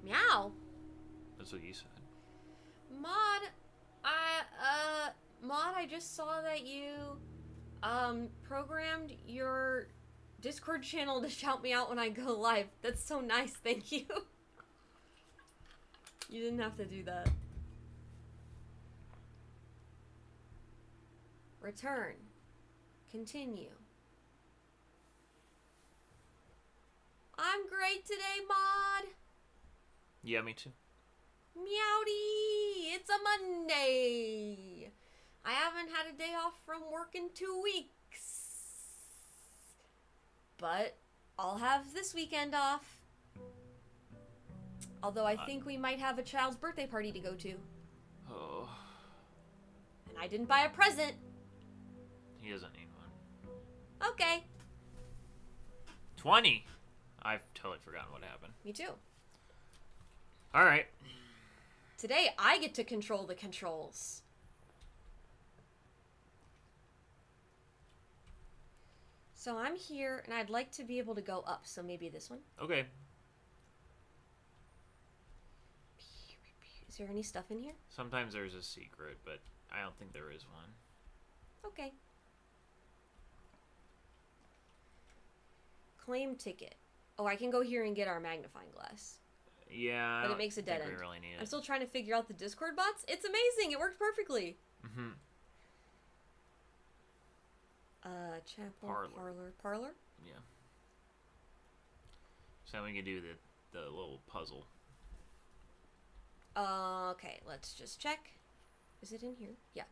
Meow. That's what you said. Maud, Maud, I just saw that you, programmed your Discord channel to shout me out when I go live. That's so nice, thank you. You didn't have to do that. Return. Continue. I'm great today, Maud. Yeah, me too. Meowdy! It's a Monday! I haven't had a day off from work in 2 weeks. But I'll have this weekend off. Although I think we might have a child's birthday party to go to. Oh. And I didn't buy a present. He doesn't need one. Okay. 20! I've totally forgotten what happened. Me too. Alright. Today I get to control the controls. So I'm here and I'd like to be able to go up. So maybe this one. Okay. Is there any stuff in here? Sometimes there's a secret, but I don't think there is one. Okay. Claim ticket. Oh, I can go here and get our magnifying glass. Yeah, But it makes a dead end. We really need it. I'm still trying to figure out the Discord bots. It's amazing. It worked perfectly. Mm-hmm. Chapel, parlor. Yeah. So we can do the little puzzle. Okay, let's just check. Is it in here? Yeah.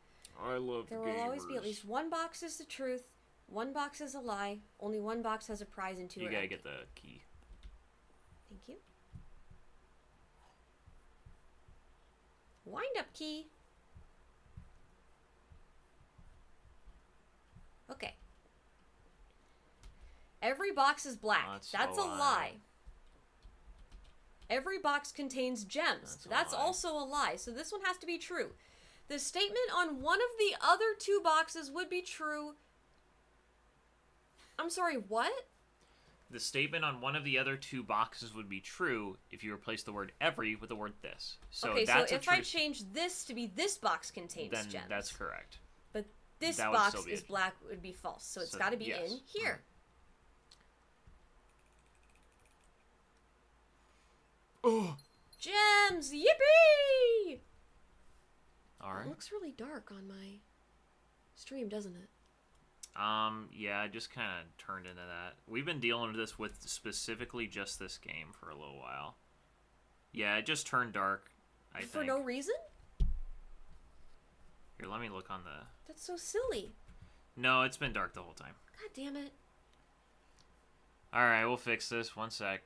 I love There will always be at least one box is the truth, one box is a lie, only one box has a prize and two You are gotta empty. get the key. Thank you. Wind up key. Okay. Every box is black. That's a lie. Every box contains gems. That's also a lie. So this one has to be true. The statement on one of the other two boxes would be true. I'm sorry, what? The statement on one of the other two boxes would be true if you replace the word every with the word this. So okay, that's so if I change this to be this box contains then gems. That's correct. But this that box is black would be false. So it's got to be in here. Oh! Gems! Yippee! Alright. It looks really dark on my stream, doesn't it? Yeah, I just kind of turned into that. We've been dealing with this with specifically just this game for a little while. Yeah, it just turned dark, I think. For no reason? Here, let me look on the... That's so silly. No, it's been dark the whole time. God damn it. Alright, we'll fix this. One sec.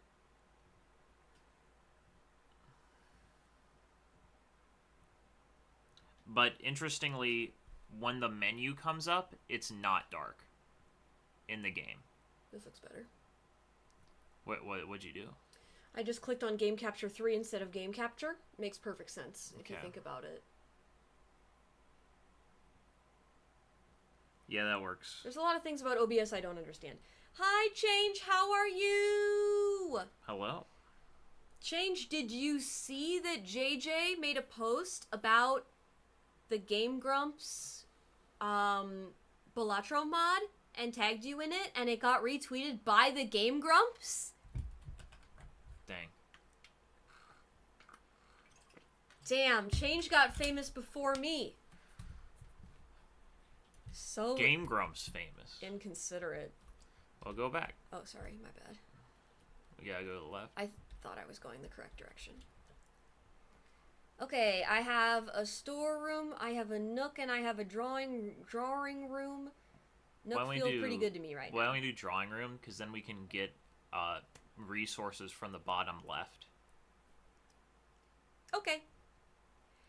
But interestingly, when the menu comes up, it's not dark in the game. This looks better. What'd you do? I just clicked on Game Capture 3 instead of Game Capture. Makes perfect sense if you think about it. Yeah, that works. There's a lot of things about OBS I don't understand. Hi, Change. How are you? Hello. Change, did you see that JJ made a post about the Game Grumps Balatro mod and tagged you in it, and it got retweeted by the Game Grumps? Dang. Damn, Change got famous before me. So Game Grumps famous. inconsiderate. Well, go back. Oh, sorry, my bad. We gotta go to the left. I thought I was going the correct direction. Okay, I have a storeroom, I have a nook, and I have a drawing room. Nook feels pretty good to me right now. Why don't we do drawing room? Because then we can get resources from the bottom left. Okay.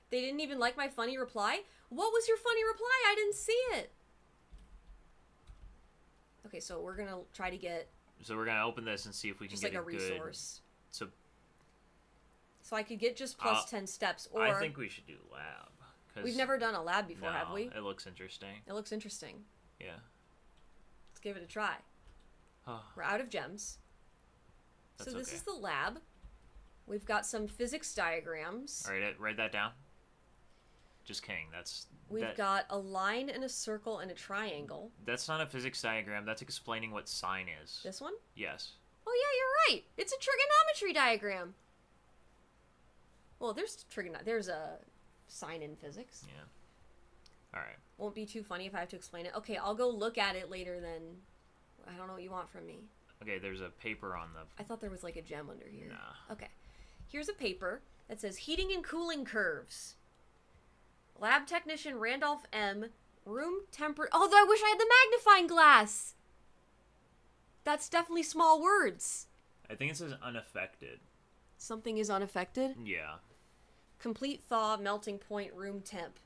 They didn't even like my funny reply? What was your funny reply? I didn't see it. Okay, so we're gonna try to get... So we're gonna open this and see if we can get like a good... resource. So I could get just plus 10 steps, or... I think we should do lab. We've never done a lab before, have we? It looks interesting. It looks interesting. Yeah. Let's give it a try. We're out of gems. So this is the lab. We've got some physics diagrams. All right, write that down. Just kidding. That's We've got a line and a circle and a triangle. That's not a physics diagram. That's explaining what sine is. This one? Yes. Oh yeah, you're right. It's a trigonometry diagram. Well, there's a sine in physics. Yeah. All right. Won't be too funny if I have to explain it. Okay, I'll go look at it later then. I don't know what you want from me. Okay, there's a paper on the... I thought there was like a gem under here. Nah. Okay. Here's a paper that says Heating and Cooling Curves. Lab Technician Randolph M. Room Temper... Although I wish I had the magnifying glass! That's definitely small words. I think it says unaffected. Something is unaffected? Yeah. Complete thaw, melting point, room temp.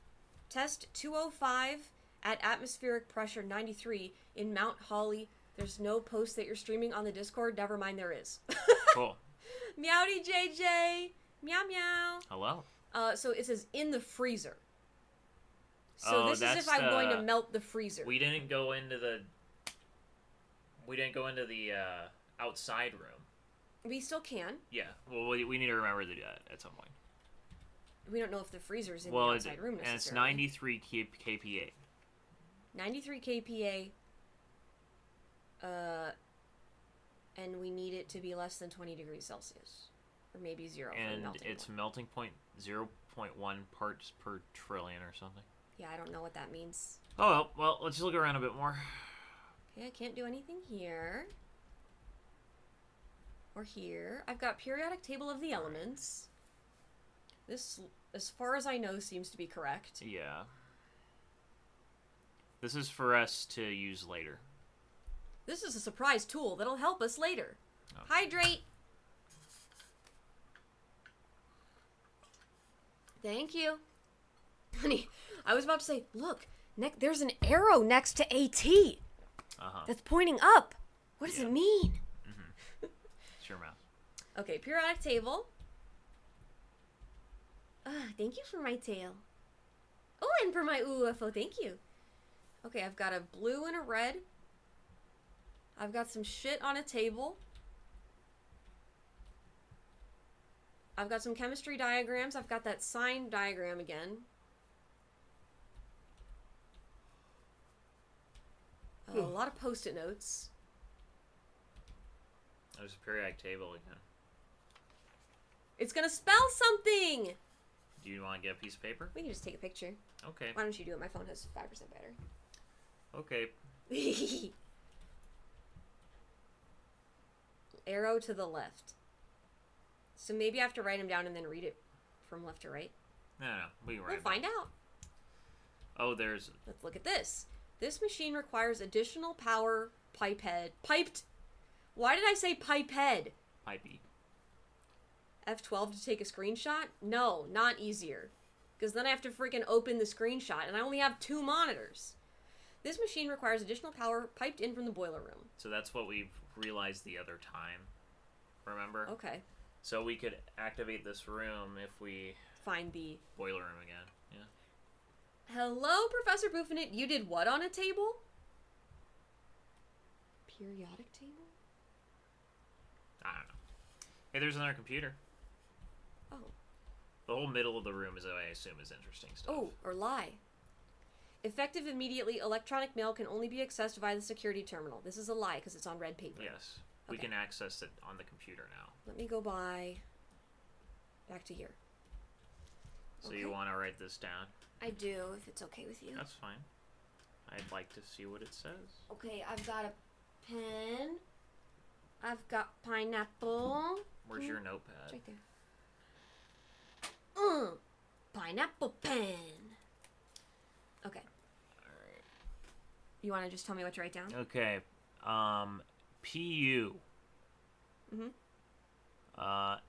Test 205 at atmospheric pressure 93 in Mount Holly. There's no post that you're streaming on the Discord. Never mind, there is. Cool. Meowdy JJ. Meow meow. Hello. So it says in the freezer. So Oh, this is if I'm going to melt the freezer. We didn't go into the outside room. We still can. Yeah. Well, we need to remember to do that at some point. We don't know if the freezer's in the outside room necessarily. And it's 93 kPa. 93 kPa. And we need it to be less than 20 degrees Celsius. Or maybe 0 for the melting its point. melting point 0.1 parts per trillion or something. Yeah, I don't know what that means. Oh, well, let's look around a bit more. Okay, I can't do anything here. Or here. I've got periodic table of the elements. This, as far as I know, seems to be correct. Yeah. This is for us to use later. This is a surprise tool that'll help us later. Oh. Hydrate! Thank you. Honey, I was about to say, look, there's an arrow next to AT. That's pointing up. What does it mean? Mm-hmm. Sure, mouse. Okay, periodic table. Thank you for my tail. Oh, and for my UFO, thank you. Okay, I've got a blue and a red. I've got some shit on a table. I've got some chemistry diagrams. I've got that sine diagram again. A lot of post-it notes. There's a periodic table again. It's gonna spell something! Do you want to get a piece of paper? We can just take a picture. Okay. Why don't you do it? My phone has 5% battery. Okay. Arrow to the left. So maybe I have to write them down and then read it from left to right. No, we'll find out. Oh, there's... Let's look at this. This machine requires additional power piped. Why did I say pipe head? Pipey. F12 to take a screenshot? No, not easier. Because then I have to freaking open the screenshot, and I only have 2 monitors. This machine requires additional power piped in from the boiler room. So that's what we've realized the other time. Remember? Okay. So we could activate this room if we... Find the... boiler room again. Yeah. Hello, Professor Buffinit. You did what on a table? Periodic table? I don't know. Hey, there's another computer. Oh. The whole middle of the room is what I assume is interesting stuff. Oh, or lie. Effective immediately, electronic mail can only be accessed via the security terminal. This is a lie because it's on red paper. Yes. We can access it on the computer now. Let me go back to here. So you want to write this down? I do, if it's okay with you. That's fine. I'd like to see what it says. Okay, I've got a pen. I've got pineapple. Where's your notepad? It's right there. Pineapple pen. Okay. Alright. You want to just tell me what to write down? Okay. P-U.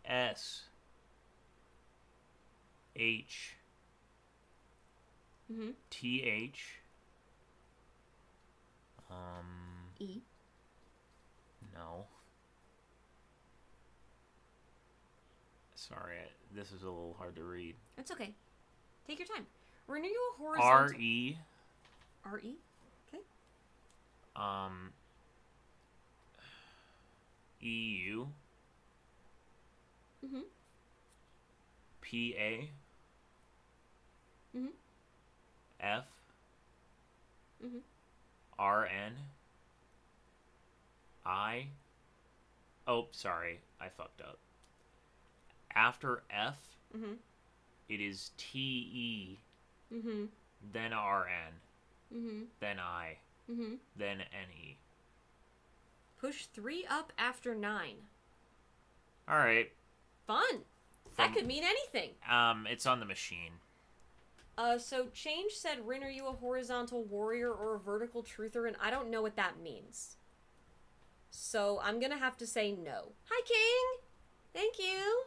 S. H. T-H. E. No. Sorry, this is a little hard to read. It's okay. Take your time. Renew a horizontal... R-E. R-E? Okay. E-U. PA. Mhm. F. Mhm. RN. I. Oh, sorry, I fucked up. After F, Mhm. it is TE, Mhm. then RN, Mhm. then I, Mhm. then NE. Push 3 up after 9. All right. Fun. That could mean anything. It's on the machine. So Change said, Rin, are you a horizontal warrior or a vertical truther? And I don't know what that means. So I'm gonna have to say no. Hi, King! Thank you!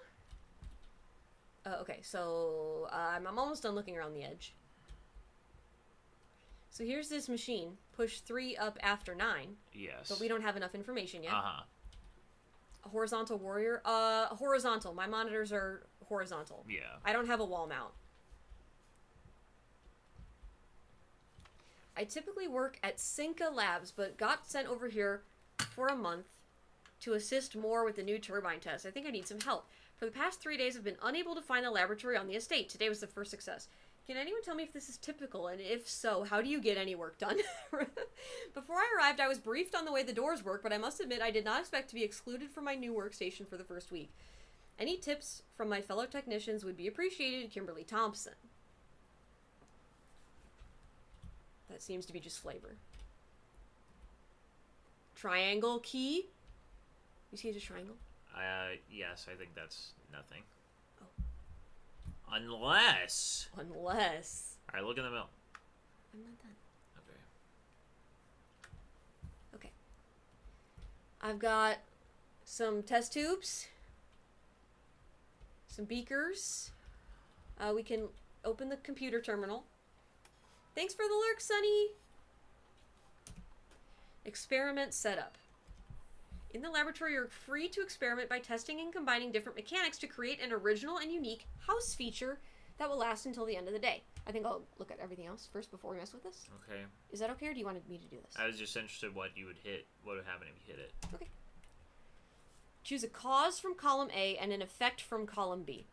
Okay, so I'm almost done looking around the edge. So here's this machine. Push 3 up after 9. Yes. But we don't have enough information yet. Uh-huh. A horizontal warrior? Horizontal. My monitors are horizontal. Yeah. I don't have a wall mount. I typically work at Cinca Labs, but got sent over here for a month to assist more with the new turbine test. I think I need some help. For the past 3 days, I've been unable to find the laboratory on the estate. Today was the first success. Can anyone tell me if this is typical, and if so, how do you get any work done? Before I arrived, I was briefed on the way the doors work, but I must admit I did not expect to be excluded from my new workstation for the first week. Any tips from my fellow technicians would be appreciated, Kimberly Thompson. That seems to be just flavor. Triangle key? You see it as triangle? Yes, I think that's nothing. Oh. Unless... Unless... Alright, look in the middle. I'm not done. Okay. Okay. I've got some test tubes. Some beakers. We can open the computer terminal. Thanks for the lurk, Sonny! Experiment setup. In the laboratory, you're free to experiment by testing and combining different mechanics to create an original and unique house feature that will last until the end of the day. I think I'll look at everything else first before we mess with this. Okay. Is that okay, or do you want me to do this? I was just interested what you would hit. What would happen if you hit it. Okay. Choose a cause from column A and an effect from column B.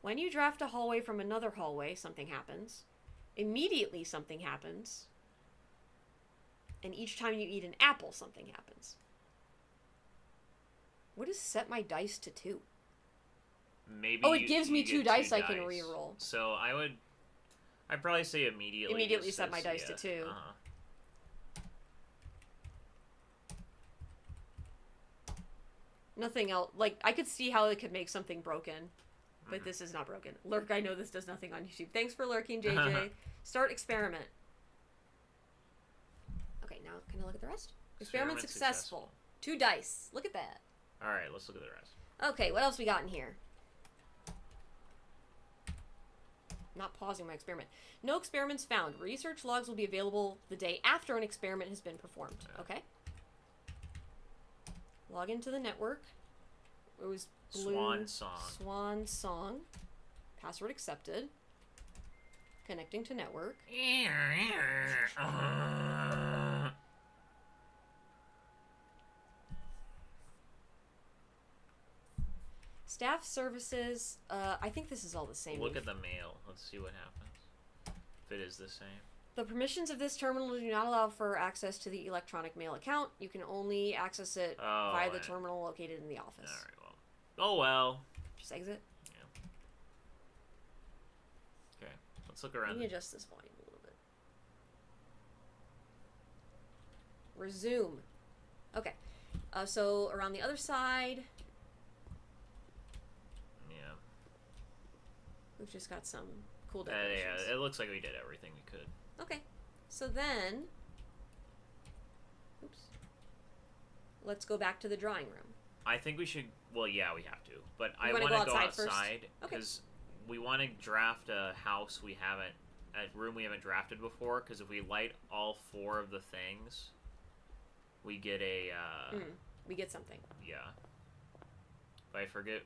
When you draft a hallway from another hallway, something happens. Immediately, something happens. And each time you eat an apple, something happens. What does set my dice to 2? Maybe. Oh, it gives me you 2 get dice 2 I can re-roll. So I'd probably say immediately. Immediately just set my says, dice to 2. Uh-huh. Nothing else. Like, I could see how it could make something broken. But this is not broken. Lurk, I know this does nothing on YouTube. Thanks for lurking, JJ. Start experiment. Okay, now can I look at the rest? Experiment successful. 2 dice. Look at that. Alright, let's look at the rest. Okay, what else we got in here? Not pausing my experiment. No experiments found. Research logs will be available the day after an experiment has been performed. Okay. Log into the network. It was blue. Swan song. Swan song. Password accepted. Connecting to network. Staff services. I think this is all the same. Look at the mail. Let's see what happens. If it is the same. The permissions of this terminal do not allow for access to the electronic mail account. You can only access it via the terminal located in the office. Alright, well. Oh well. Just exit. Yeah. Okay, let's look around. Let me adjust this volume a little bit. Resume. Okay. So around the other side, Yeah. we've just got some cool decorations. Yeah, it looks like we did everything we could. Okay. So then, oops. Let's go back to the drawing room. I think we should. Well, yeah, we have to. But I wanna want to go go outside outside first? because we want to draft a house we haven't, a room we haven't drafted before. Because if we light all 4 of the things, we get a. We get something. Yeah. But I forget.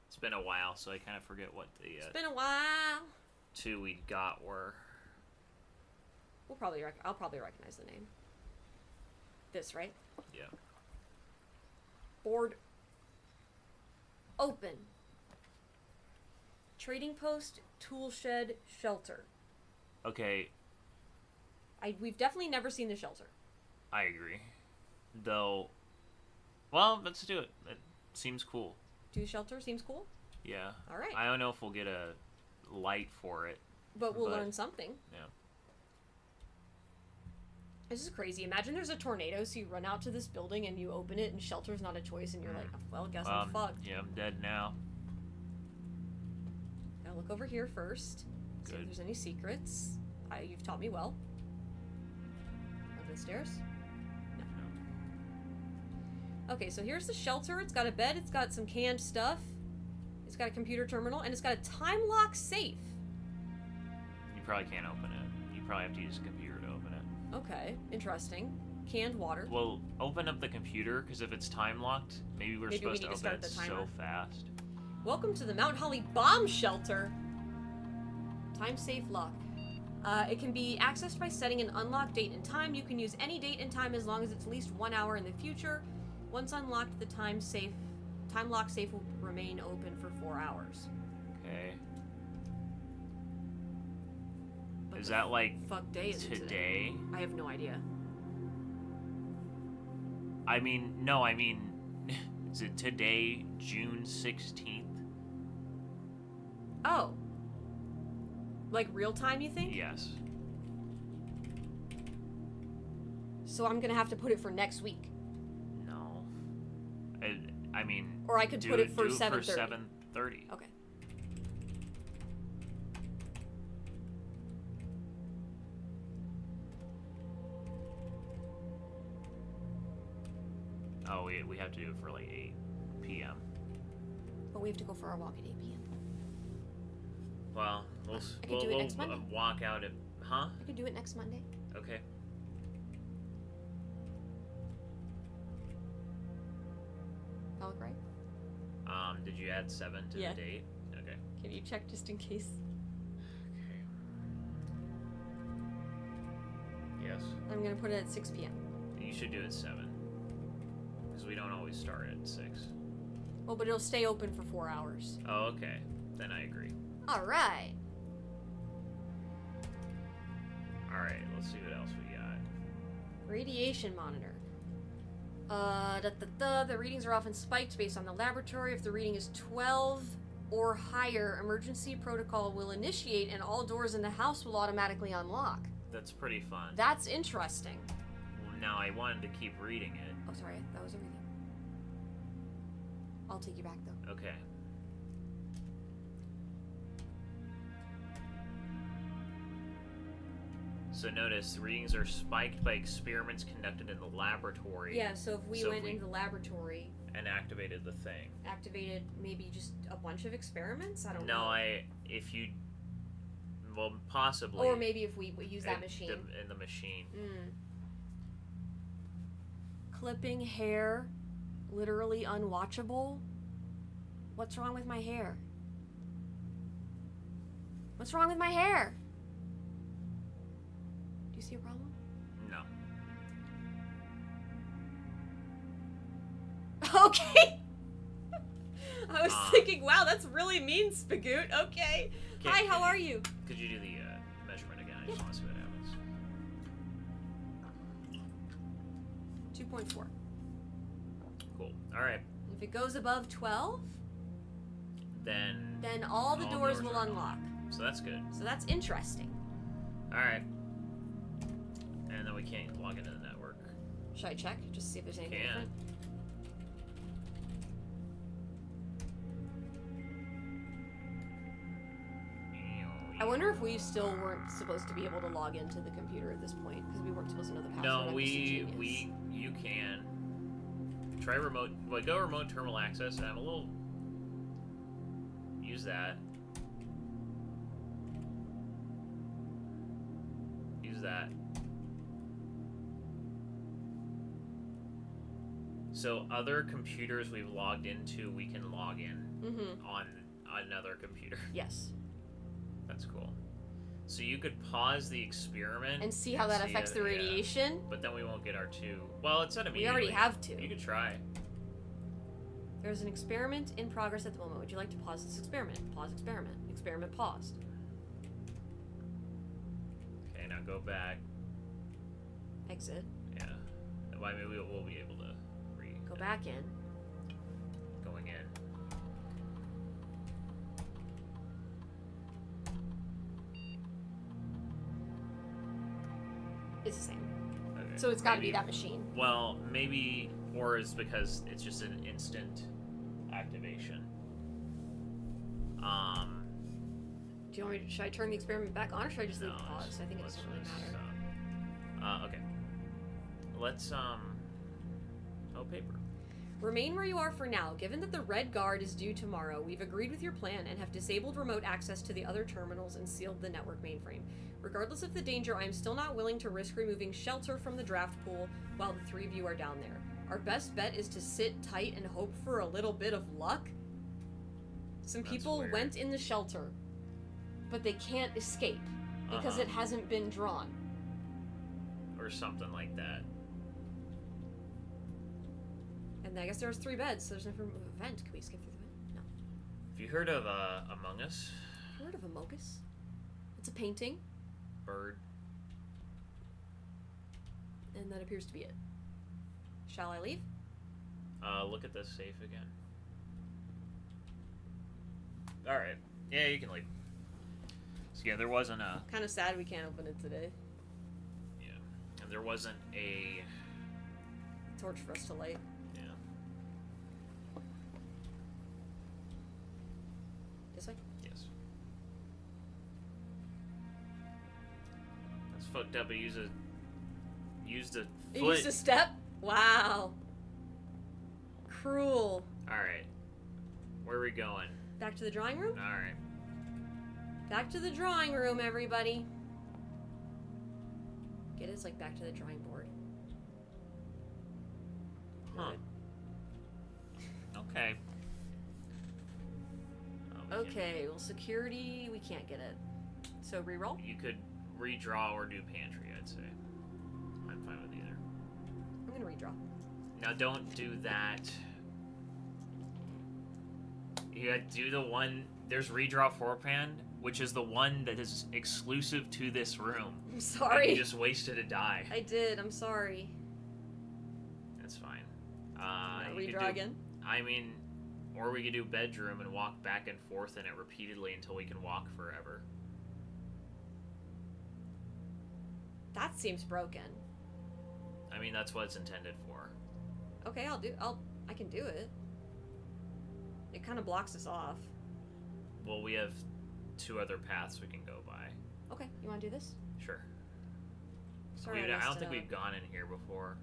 It's been a while, so I kind of forget what the. It's been a while. 2 we got were. I'll probably recognize the name. This, right? Yeah. Board open. Trading post, tool shed, shelter. Okay, We've definitely never seen the shelter. I agree. Though, well, let's do it. It seems cool. Do the shelter? Seems cool. Yeah. All right. I don't know if we'll get a light for it. But we'll learn something. Yeah. This is crazy. Imagine there's a tornado, so you run out to this building and you open it, and shelter's not a choice, and you're like, well, guess I'm fucked. Yeah, I'm dead now. Gotta look over here first. See if there's any secrets. You've taught me well. Over the stairs? No. Okay, so here's the shelter. It's got a bed. It's got some canned stuff. It's got a computer terminal, and it's got a time lock safe. You probably can't open it. You probably have to use a computer to open it. Okay, interesting. Canned water. Well, open up the computer, because if it's time locked, maybe we're supposed to open it so fast. Welcome to the Mount Holly Bomb Shelter. Time safe lock. It can be accessed by setting an unlocked date and time. You can use any date and time as long as it's at least 1 hour in the future. Once unlocked, the time lock safe will remain open for 4 hours. Okay. What is that like fuck day is today? I have no idea. I mean, is it today, June 16th? Oh. Like real time, you think? Yes. So I'm gonna have to put it for next week. No. I mean... Or I could put it for 7:30. For 7:30. Okay. Oh, we have to do it for like 8 p.m. But we have to go for our walk at 8 p.m. Well, I could do it next Monday. Walk out at... Huh? I could do it next Monday. Okay. That look right? Did you add 7 to the date? Okay. Can you check just in case? Okay. Yes. I'm gonna put it at 6 p.m. You should do it 7. Because we don't always start at 6. Well, but it'll stay open for 4 hours. Oh, okay. Then I agree. Alright. Alright, let's see what else we got. Radiation monitor. The readings are often spiked based on the laboratory. If the reading is 12 or higher, emergency protocol will initiate and all doors in the house will automatically unlock. That's pretty fun. That's interesting. Well, now I wanted to keep reading it. Oh, sorry. That was everything. I'll take you back, though. Okay. So notice, readings are spiked by experiments conducted in the laboratory. Yeah, so if we went into the laboratory... and activated the thing. Activated maybe just a bunch of experiments? I don't know. No, if you... Well, possibly. Or maybe if we use that machine. In the machine. Clipping hair, literally unwatchable. What's wrong with my hair? What's wrong with my hair? Do you see a problem? No. Okay. I was thinking, wow, that's really mean, Spagoot. Okay. Hi, how are you? Could you do the measurement again? I just want to see what happens. 2.4. Cool. All right. If it goes above 12, then all the doors will unlock. So that's good. So that's interesting. All right. And then we can't log into the network. Should I check just to see if there's anything different? I wonder if we still weren't supposed to be able to log into the computer at this point because we weren't supposed to know the password. No, you can try remote. Well, go remote terminal access, and I'm a little use that. Use that. So other computers we've logged into, we can log in on another computer. Yes. That's cool. So you could pause the experiment and see how that affects the radiation. But then we won't get our 2. Well, it said immediately. We already have 2. You could try. There's an experiment in progress at the moment. Would you like to pause this experiment? Pause experiment. Experiment paused. Okay, now go back. Exit. Yeah. Well, I mean, we'll be able to Go back in. Going in. It's the same. Okay. So it's got to be that machine. Well, maybe, or it's because it's just an instant activation. Do you want me to, should I turn the experiment back on, or should I just leave No, it paused? I think it doesn't really matter. Okay. Let's, oh, paper. Remain where you are for now. Given that the Red Guard is due tomorrow, we've agreed with your plan and have disabled remote access to the other terminals and sealed the network mainframe. Regardless of the danger, I am still not willing to risk removing shelter from the draft pool while the three of you are down there. Our best bet is to sit tight and hope for a little bit of luck. Some people went in the shelter, but they can't escape because it hasn't been drawn. Or something like that. And I guess there's 3 beds, so there's no room of a vent. Can we skip through the vent? No. Have you heard of Among Us? Heard of a Mogus? It's a painting, Bird. and that appears to be it. Shall I leave? Look at this safe again. Alright. Yeah, you can leave. So yeah, there wasn't a... Kind of sad we can't open it today. Yeah. And there wasn't a... Torch for us to light. Yeah. This way? Yes. That's fucked up. I used a foot. You used a step? Wow. Cruel. Alright. Where are we going? Back to the drawing room? Alright. Back to the drawing room, everybody. Get it? It's like back to the drawing board. Huh. Okay. Okay, well, security, we can't get it. So, reroll? You could redraw or do pantry, I'd say. I'm fine with either. I'm gonna redraw. Now, don't do that. You gotta do the one... There's redraw forehand, which is the one that is exclusive to this room. I'm sorry. And you just wasted a die. I did, I'm sorry. That's fine. Redraw again? I mean, or we could do bedroom and walk back and forth in it repeatedly until we can walk forever. That seems broken. I mean, that's what it's intended for. Okay, I can do it. It kind of blocks us off. Well, we have 2 other paths we can go by. Okay, you want to do this? Sure. Sorry, I don't think we've gone in here before.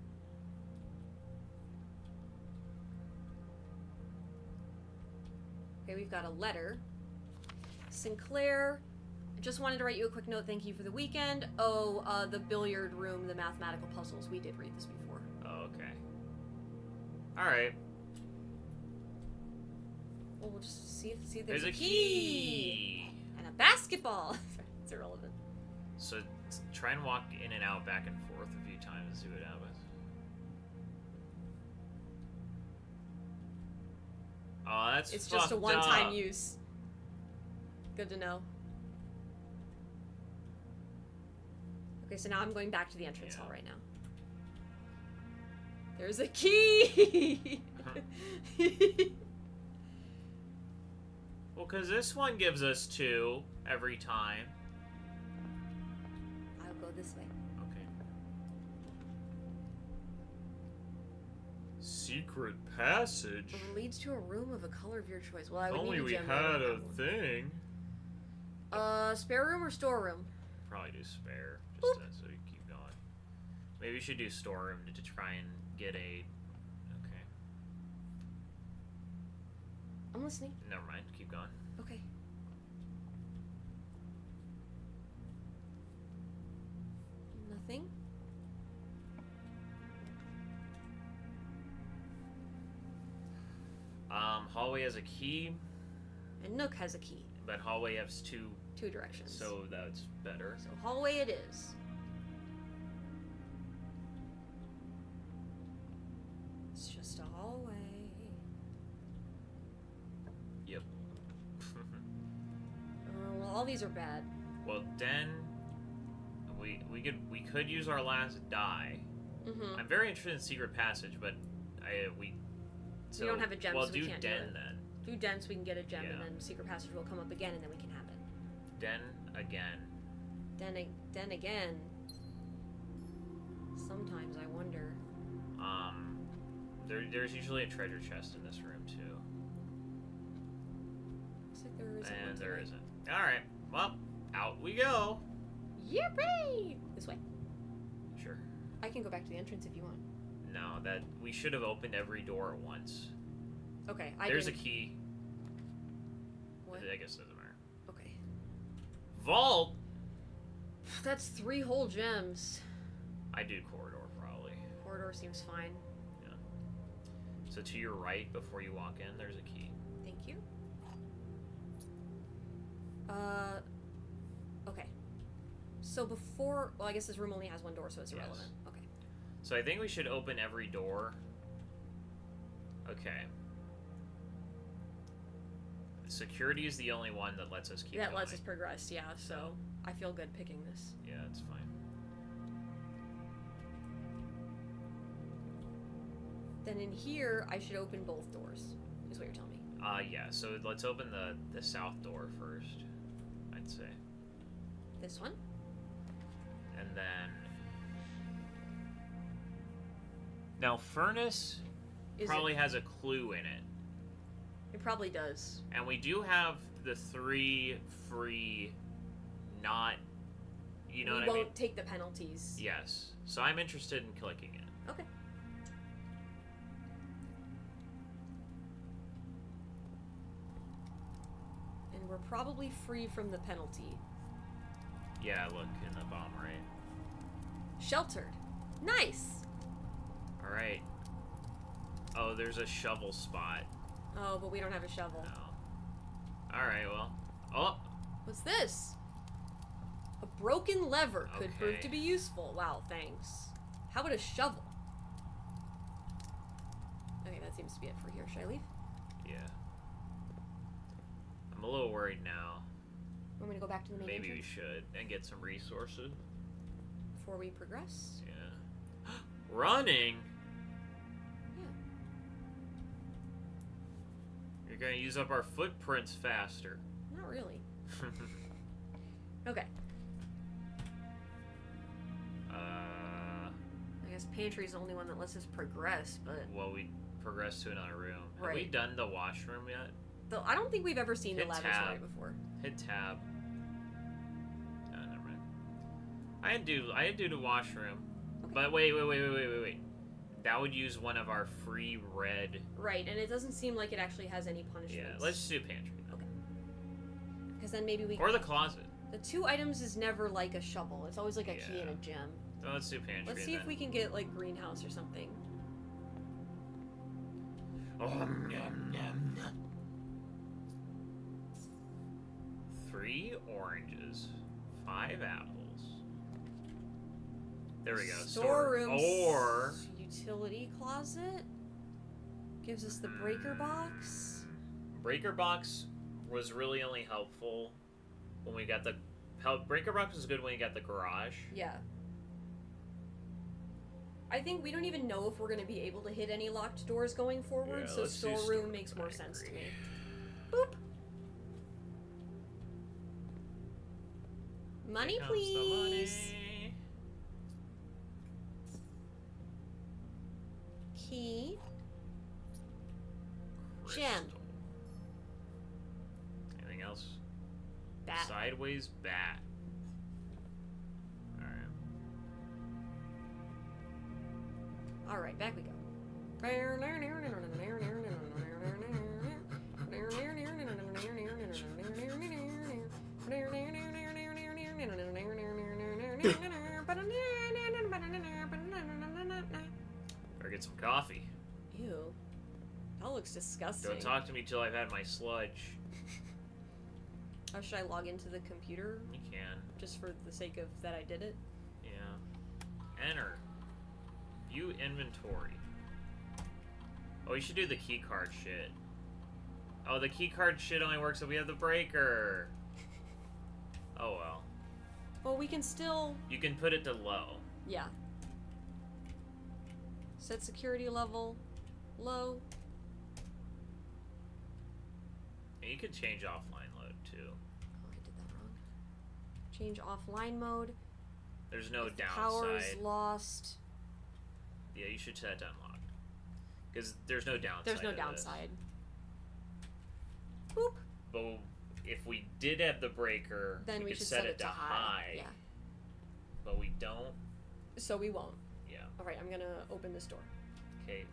Okay, we've got a letter. Sinclair, just wanted to write you a quick note. Thank you for the weekend. Oh, the billiard room, the mathematical puzzles. We did read this before. Oh, okay. Alright. Well, we'll just see if There's a key! And a basketball! It's irrelevant. So, try and walk in and out, back and forth a few times and see what happens. Oh, that's It's just a one-time use. Good to know. Okay, so now I'm going back to the entrance hall right now. There's a key! Well, because this one gives us 2 every time. I'll go this way. Okay. Secret passage? It leads to a room of a color of your choice. Well, I would Only need a we gem had room. a thing. Spare room or storeroom? Probably do spare, just so you keep going. Maybe we should do storeroom to try and get a... Okay. I'm listening. Never mind, keep going. Okay. Nothing? Hallway has a key, And Nook has a key. but hallway has 2, 2 directions. so that's better. So hallway it is. It's just a hallway. these are bad. Well, den. We could use our last die. Mm-hmm. I'm very interested in secret passage, but we don't have a gem, well, so we can't do den it. then. Do den so we can get a gem, Yeah. and then secret passage will come up again, and then we can have it. Den again. Then again. Sometimes I wonder. There's usually a treasure chest in this room too. Looks like there isn't. And there isn't. All right. Well, out we go. Yippee! This way. Sure. I can go back to the entrance if you want. No, that we should have opened every door at once. Okay, There's a didn't. key. What? I guess it doesn't matter. Okay. Vault. That's 3 whole gems. I do corridor probably. Corridor seems fine. Yeah. So to your right before you walk in, there's a key. Thank you. Okay. So before, well, I guess this room only has 1 door, so it's Yes. irrelevant. Okay. So I think we should open every door. Okay. Security is the only one that lets us keep That going. lets us progress, yeah, so I feel good picking this. Yeah, it's fine. Then in here, I should open both doors, is what you're telling me. Yeah, so let's open the south door first, I'd say. This one? And then... Now, furnace probably has a clue in it. It probably does. And we do have the 3 free, not... You know what I mean? We won't take the penalties. Yes. So I'm interested in clicking it. Okay. And we're probably free from the penalty. Yeah, look in the bottom right. Sheltered. Nice! Alright. Oh, there's a shovel spot. Oh, but we don't have a shovel. No. Alright, well. Oh! What's this? A broken lever could prove Okay. to be useful. Wow, thanks. How about a shovel? Okay, that seems to be it for here. Should I leave? Yeah. I'm a little worried now. Want me to go back to the main Maybe we entrance should. And get some resources. before we progress? Yeah. Running? Yeah. You're gonna use up our footprints faster. Not really. Okay. I guess pantry's the only one that lets us progress, but... Well, we progress to another room. Have we Right. done the washroom yet? Though I don't think we've ever seen Hit the lavatory tab. before. Hit tab. Oh, never mind. I didn't do the washroom. Okay. But wait. That would use one of our free red. Right, and it doesn't seem like it actually has any punishments. Yeah, let's just do pantry. Okay. Because then maybe we... Or the closet. The 2 items is never like a shovel. It's always like a key and a Yeah. gem. So let's do pantry. Let's see if we can get, like, greenhouse or something. Oh, nom, nom. 3 oranges. 5 apples. There we go. Storeroom. Or... Utility closet. Gives us the breaker box. Breaker box was really only helpful when we got the... Breaker box was good when you got the garage. Yeah. I think we don't even know if we're going to be able to hit any locked doors going forward, Yeah, so let's do storeroom makes more I sense to agree. me. Boop. Money, Here comes the please. money. Key. Crystal. Gem. Anything else? Bat. Sideways bat. Alright. Alright, back we go. Or get some coffee. Ew. That looks disgusting. Don't talk to me till I've had my sludge. Oh, should I log into the computer You can. just for the sake of that I did it? Yeah. Enter. View inventory. Oh, we should do the keycard shit. Oh, the keycard shit only works if we have the breaker. Oh well. Well, we can still... You can put it to low. Yeah. Set security level. Low. And you could change offline mode too. Oh, I did that wrong. Change offline mode. There's no If the downside. power is lost. Yeah, you should set it to unlocked. Because there's no downside. There's no to downside. Boop. This. But if we did have the breaker, Then we could should set it to high. Yeah. But we don't. So we won't. Yeah. Alright, I'm gonna open this door. Okay.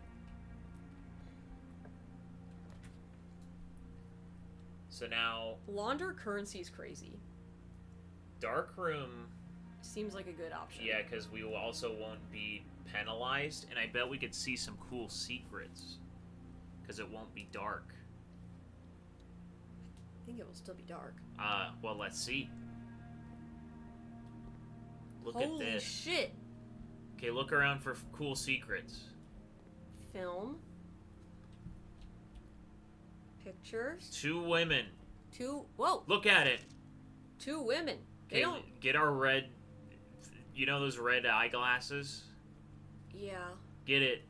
So now, Launder currency is crazy. dark room. Seems like a good option. Yeah, because we also won't be penalized, and I bet we could see some cool secrets. Because it won't be dark. I think it will still be dark. Well, let's see. Look Holy at this. shit! Okay, look around for cool secrets. Film. Pictures. 2 women. Whoa! Look at it. 2 women. They Okay, don't... get our red... You know those red eyeglasses? Yeah. Get it.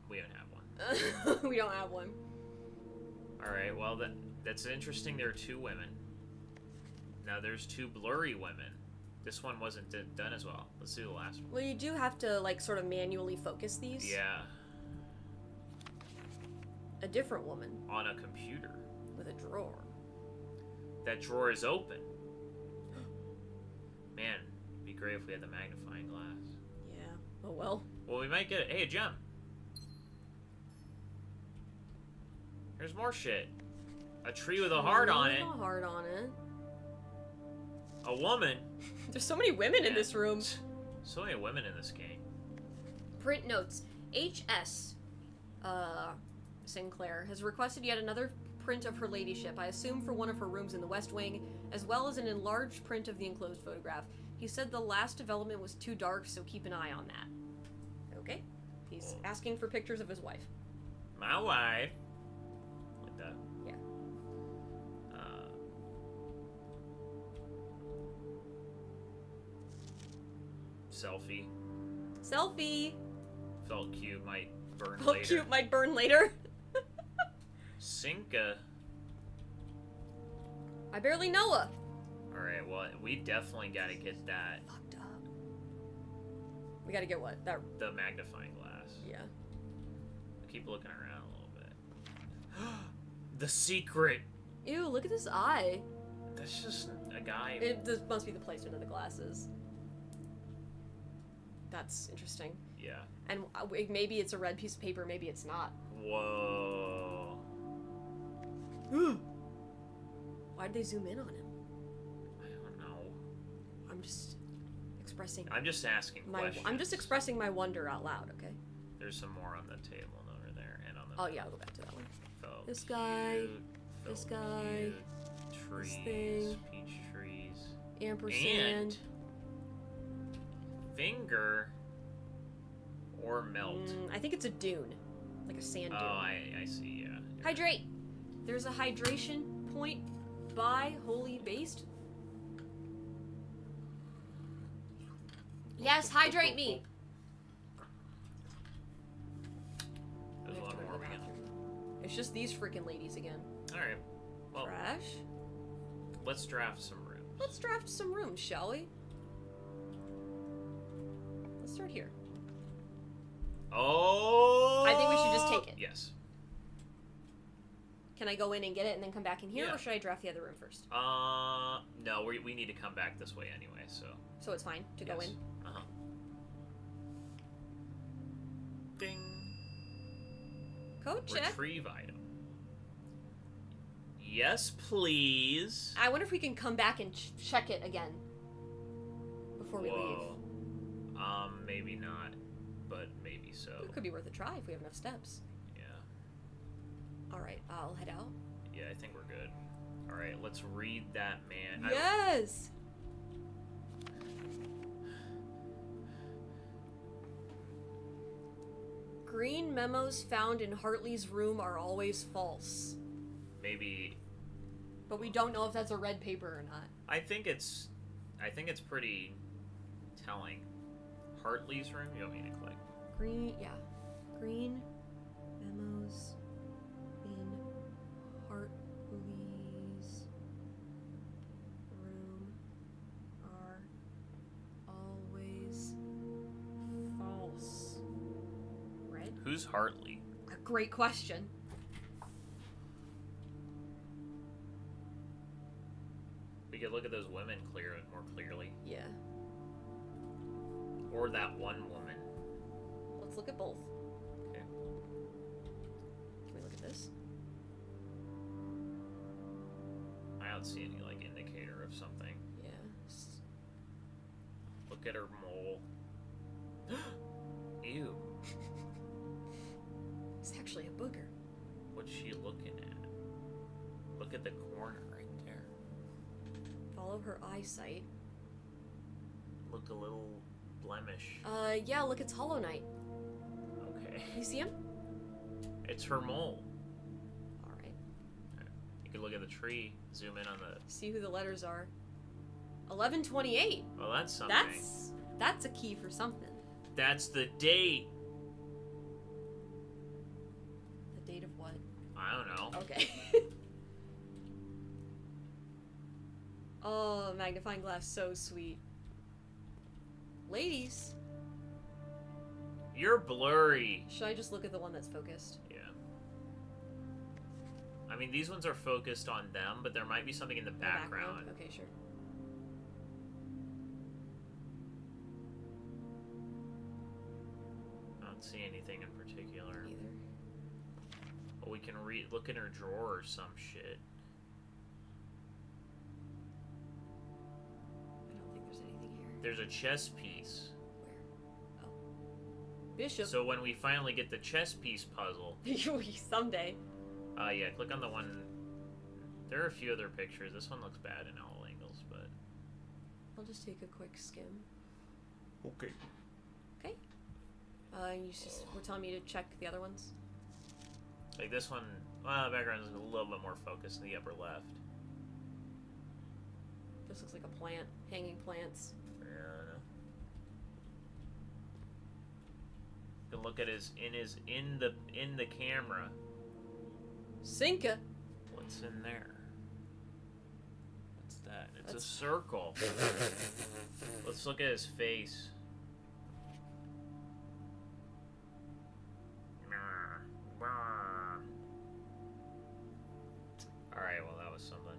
We don't have one. We don't have one. Alright, well, that's interesting. There are 2 women. Now there's 2 blurry women. This one wasn't done as well. Let's do the last one. Well, you do have to, like, sort of manually focus these. Yeah. A different woman. On a computer. With a drawer. That drawer is open. Man, it'd be great if we had the magnifying glass. Yeah. Oh, well. Well, we might get it. Hey, a gem. There's more shit. A tree with a heart on it. A heart on it. A woman. There's so many women in this room. So many women in this game. Print notes. H.S. Sinclair has requested yet another print of her ladyship, I assume for one of her rooms in the West Wing, as well as an enlarged print of the enclosed photograph. He said the last development was too dark, so keep an eye on that. Okay. He's asking for pictures of his wife. My wife. Like that. Yeah. Selfie. Selfie! Felt cute, might burn Felt later. cute, might burn later. Sinka. I barely know her. Alright, well, we definitely gotta get that. Fucked up. We gotta get what? That. The magnifying glass. Yeah. Keep looking around a little bit. The secret! Ew, look at this eye. That's just a guy. This must be the placement of the glasses. That's interesting. Yeah. And maybe it's a red piece of paper, maybe it's not. Whoa. Why'd they zoom in on him? I don't know. I'm just expressing I'm just asking questions. I'm just expressing my wonder out loud, okay? There's some more on the table over there and on the. Oh yeah, I'll go back to that one. Felt This guy, cute, this felt guy, cute, trees, thing. peach trees, Ampersand. and finger or melt. I think it's a dune. Like a sand dune. Oh, I see, yeah. Hydrate! There's a hydration point by Holy Based. Yes, hydrate me! There's a lot more we got. It's just these freaking ladies again. Alright, well, Trash. let's draft some rooms. Let's draft some rooms, shall we? Let's start here. Oh! I think we should just take it. Yes. Can I go in and get it and then come back in here, Yeah. or should I draft the other room first? No, we need to come back this way anyway, so. So it's fine to go Yes. in? Uh-huh. Ding. Code check. Retrieve item. Yes, please. I wonder if we can come back and check it again before we leave. Maybe not, but maybe so. It could be worth a try if we have enough steps. Yeah. Alright, I'll head out. Yeah, I think we're good. Alright, let's read that man. Yes! Green memos found in Hartley's room are always false. Maybe But we don't know if that's a red paper or not. I think it's pretty telling. Hartley's room? You want me to click? Green, yeah. Green memos in Hartley's room are always false. Red? Who's Hartley? A great question. We could look at those women more clearly. Yeah. Or that one woman. Let's look at both. Okay. Can we look at this? I don't see any, like, indicator of something. Yeah. Look at her mole. Ew. It's actually a booger. What's she looking at? Look at the corner right there. Follow her eyesight. Look a little blemish. Yeah, look, it's Hollow Knight. Okay. You see him? It's her mole. Alright. You can look at the tree, zoom in on the... See who the letters are. 11/28. Well, that's something. That's a key for something. That's the date. The date of what? I don't know. Okay. Oh, magnifying glass, so sweet. Ladies. You're blurry. Should I just look at the one that's focused? Yeah. I mean, these ones are focused on them, but there might be something in the background. Okay, sure. I don't see anything in particular. Either. But we can look in her drawer or some shit. I don't think there's anything here. There's a chess piece. Where? Oh. Bishop. So when we finally get the chess piece puzzle... Someday. Yeah, click on the one... There are a few other pictures. This one looks bad in all angles, but... I'll just take a quick skim. Okay. Okay. You just were telling me to check the other ones? Like this one... Well, the background is a little bit more focused in the upper left. This looks like a plant. Hanging plants. Yeah, I know. You can look at in the camera. Sinka. What's in there? What's that? It's a circle. Let's look at his face. Alright, well that was something.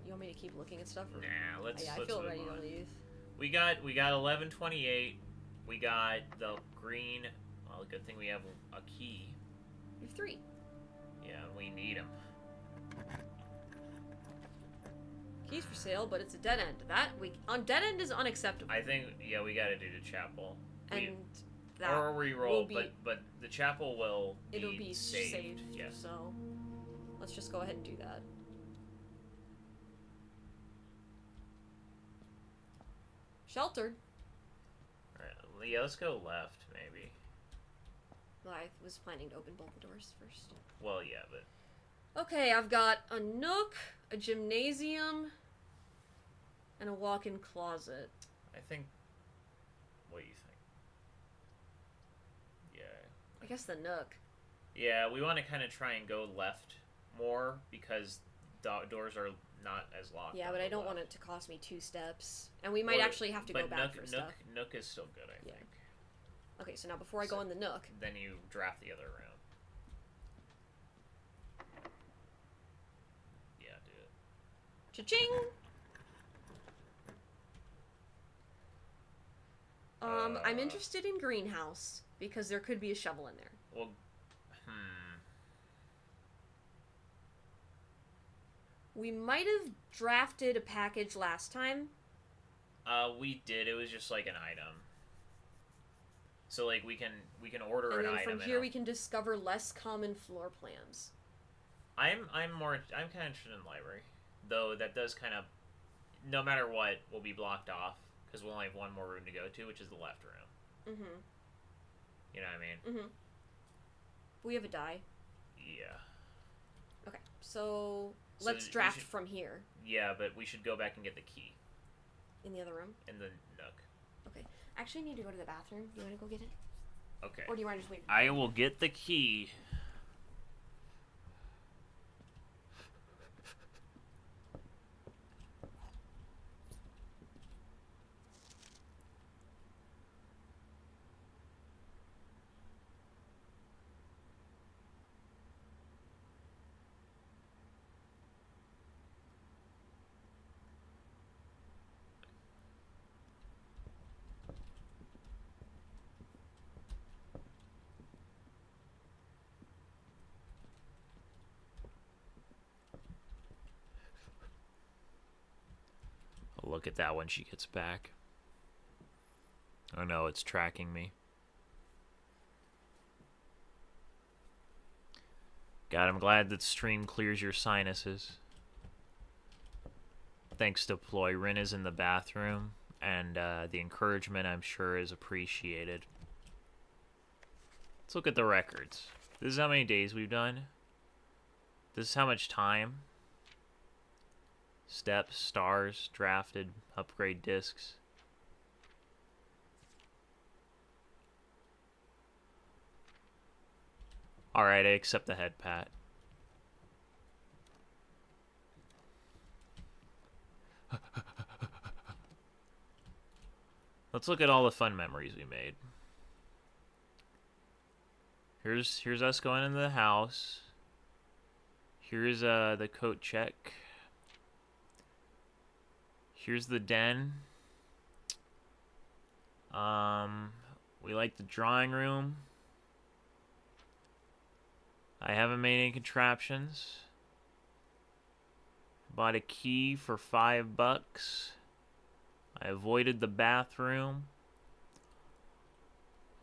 You want me to keep looking at stuff? Or? Nah, let's Yeah, I let's feel move ready on. to leave. We got 11/28. We got the green. Well, good thing we have a key. You have 3. Yeah, we need them. Keys for sale, but it's a dead end. Dead end is unacceptable. I think we got to do the chapel. And that or re-roll, will be, but the chapel will it'll be saved. Yes. So let's just go ahead and do that. Sheltered. Alright, yeah, let's go left, maybe. Well, I was planning to open both the doors first. Well, yeah, but... Okay, I've got a nook, a gymnasium, and a walk-in closet. I think... What do you think? Yeah. I guess the nook. Yeah, we want to kind of try and go left more, because doors are not as locked. Yeah, on but the I don't left. want it to cost me 2 steps. And we might actually have to go back for stuff. Nook is still good, I Yeah. think. Okay, so now before I go in the nook... Then you draft the other room. Yeah, do it. Cha-ching! I'm interested in greenhouse, because there could be a shovel in there. Well, We might have drafted a package last time. We did. It was just like an item. So like we can order And an then item. from here we can discover less common floor plans. I'm kind of interested in the library, though that does kind of, no matter what, will be blocked off because we'll only have one more room to go to, which is the left room. Mm-hmm. You know what I mean? Mm-hmm. We have a die. Yeah. Okay, so So let's we draft should- from here. Yeah, but we should go back and get the key In the other room? in the nook. Okay. Actually, I need to go to the bathroom. Do you want to go get it? Okay. Or do you want to just wait? I will get the key. I'll look at that when she gets back. Oh no, it's tracking me. God, I'm glad that stream clears your sinuses. Thanks, Deploy. Rin is in the bathroom, and the encouragement, I'm sure, is appreciated. Let's look at the records. This is how many days we've done. This is how much time. Steps, stars, drafted, upgrade discs. Alright, I accept the head pat. Let's look at all the fun memories we made. Here's us going into the house. Here's the coat check. Here's the den. We like the drawing room. I haven't made any contraptions. Bought a key for $5. I avoided the bathroom.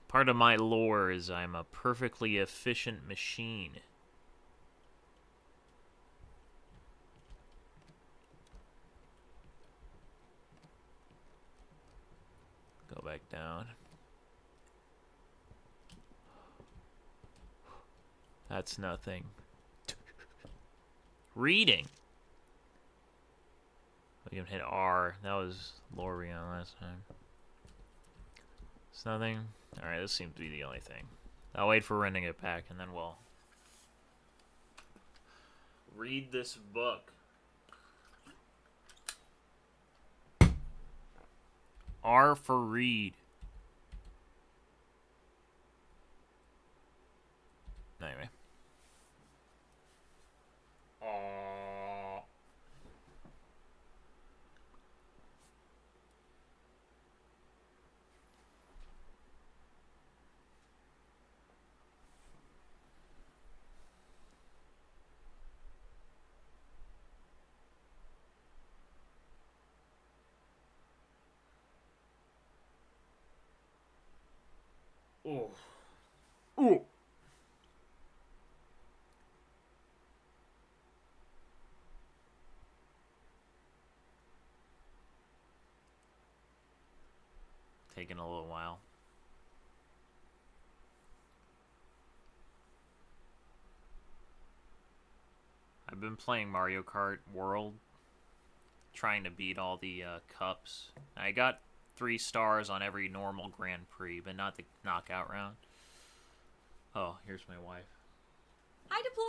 Part of my lore is I'm a perfectly efficient machine. Go back down. That's nothing. Reading. We can hit R. That was Lorion last time. It's nothing. Alright, this seems to be the only thing. I'll wait for Ren to get back, and then we'll read this book. R for read. Anyway. Oh. Oh. Taking a little while. I've been playing Mario Kart World, trying to beat all the cups. I got 3 stars on every normal Grand Prix, but not the knockout round. Oh, here's my wife. Hi, Deploy!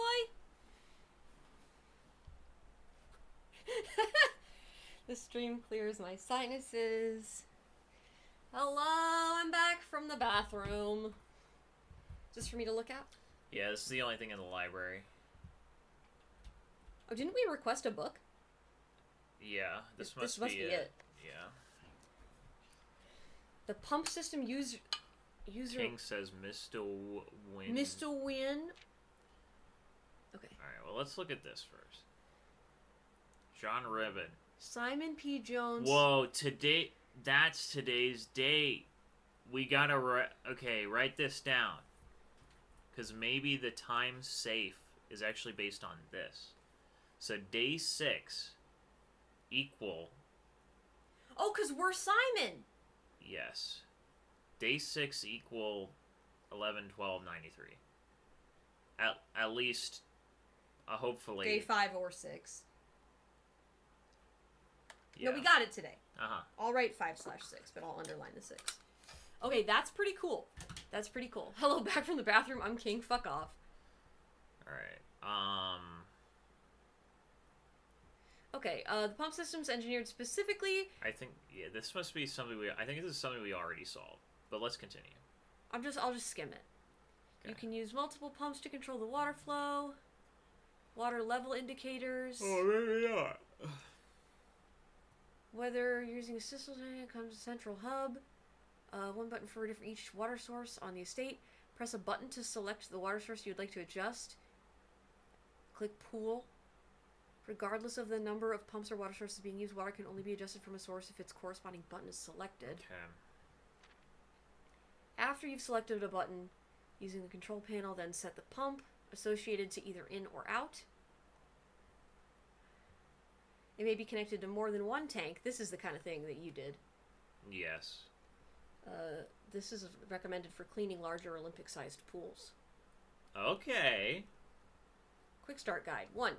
The stream clears my sinuses. Hello, I'm back from the bathroom. Is this for me to look at? Yeah, this is the only thing in the library. Oh, didn't we request a book? Yeah, this must be it. Yeah. The pump system user... King says Mr. Win. Mr. Win. Okay. Alright, well, let's look at this first. John Ribbon. Simon P. Jones. Whoa, today... That's today's date. We gotta write this down. Because maybe the time safe is actually based on this. So day 6 equal... Oh, because we're Simon. Yes. Day 6 equal 11/12/93. At least Hopefully. Day 5 or 6. Yeah. No, we got it today. Uh-huh. I'll write 5/6, but I'll underline the 6. Okay, that's pretty cool. That's pretty cool. Hello, back from the bathroom. I'm king. Fuck off. Alright. Okay, the pump system's engineered specifically... I think, yeah, this must be something I think this is something we already solved. But let's continue. I'll just skim it. Okay. You can use multiple pumps to control the water flow. Water level indicators. Oh, maybe not. Whether you're using a system, it comes to central hub. One button for each water source on the estate. Press a button to select the water source you'd like to adjust. Click pool. Regardless of the number of pumps or water sources being used, water can only be adjusted from a source if its corresponding button is selected. Okay. After you've selected a button, using the control panel, then set the pump associated to either in or out. It may be connected to more than one tank. This is the kind of thing that you did. Yes. This is recommended for cleaning larger Olympic-sized pools. Okay. Quick start guide. 1.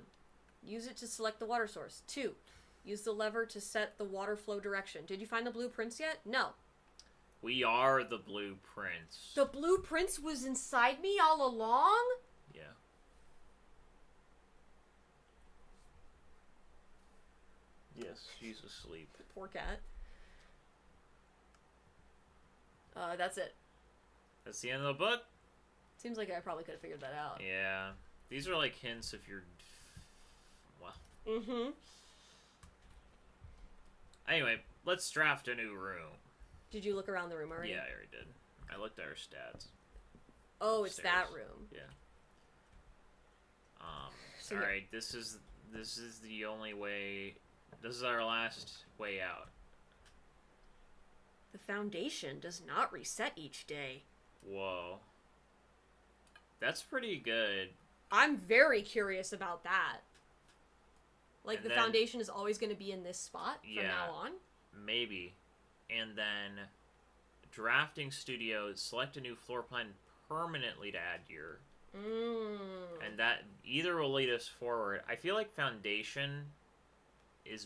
Use it to select the water source. 2. Use the lever to set the water flow direction. Did you find the blueprints yet? No. We are the blueprints. The blueprints was inside me all along? Yeah. Yes, she's asleep. Poor cat. That's it. That's the end of the book? Seems like I probably could have figured that out. Yeah. These are like hints if you're... Well. Mm-hmm. Anyway, let's draft a new room. Did you look around the room already? Yeah, I already did. I looked at our stats. Oh, it's Upstairs. that room. Yeah. So Alright, this is the only way... This is our last way out. The foundation does not reset each day. Whoa. That's pretty good. I'm very curious about that. Like, And the then- foundation is always going to be in this spot from Yeah. now on? Maybe. And then drafting studio, select a new floor plan permanently to add gear. And that either will lead us forward. I feel like foundation is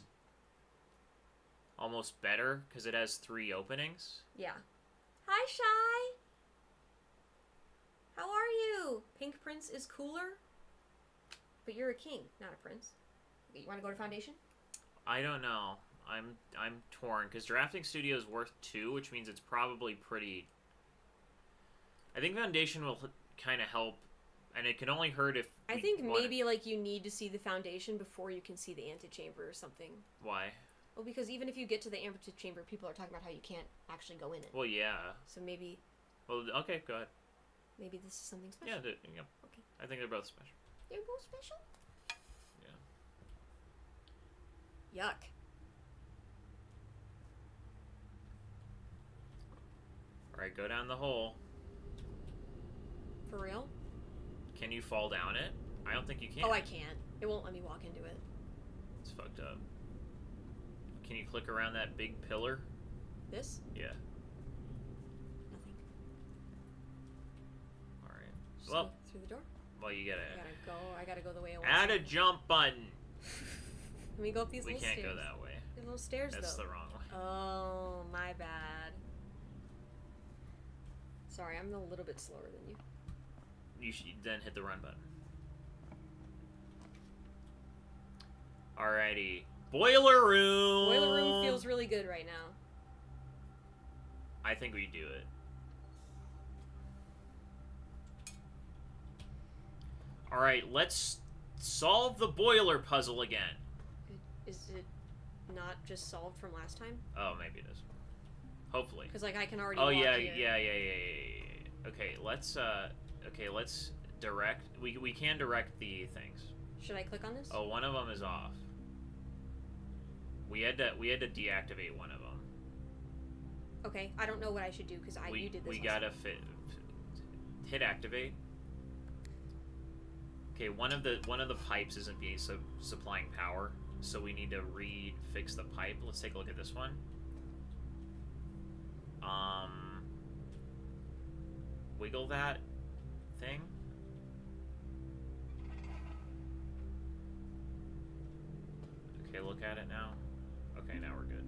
almost better because it has 3 openings. Yeah. Hi, Shy! How are you? Pink Prince is cooler? But you're a king, not a prince. Okay, you want to go to foundation? I don't know. I'm torn because drafting studio is worth 2, which means it's probably pretty. I think foundation will kind of help, and it can only hurt if. I think maybe like you need to see the foundation before you can see the antechamber or something. Why? Well, because even if you get to the antechamber, people are talking about how you can't actually go in it. Well, yeah. So maybe. Well, okay, go ahead. Maybe this is something special. Yeah, yeah. Okay. I think they're both special. They're both special? Yeah. Yuck. Alright, go down the hole. For real? Can you fall down it? I don't think you can. Oh, I can't. It won't let me walk into it. It's fucked up. Can you click around that big pillar? This? Yeah. Nothing. Alright. Just Well, go through the door? well, you gotta... I gotta go the way I want Add to. a jump button! Let me go up these We little can't stairs. go that way. They're little stairs, That's though. the wrong way. Oh, my bad. Sorry, I'm a little bit slower than you. You should then hit the run button. Alrighty. Boiler room! Boiler room feels really good right now. I think we do it. Alright, let's solve the boiler puzzle again. Is it not just solved from last time? Oh, maybe it is. Hopefully. Because, like, I can already Oh, walk yeah, here. yeah. Okay, let's direct. We can direct the things. Should I click on this? Oh, one of them is off. We had to deactivate one of them. Okay, I don't know what I should do because you did this. We last gotta time. hit activate. Okay, one of the pipes isn't being supplying power, so we need to fix the pipe. Let's take a look at this one. Wiggle that thing. Okay, look at it now. Okay, now we're good.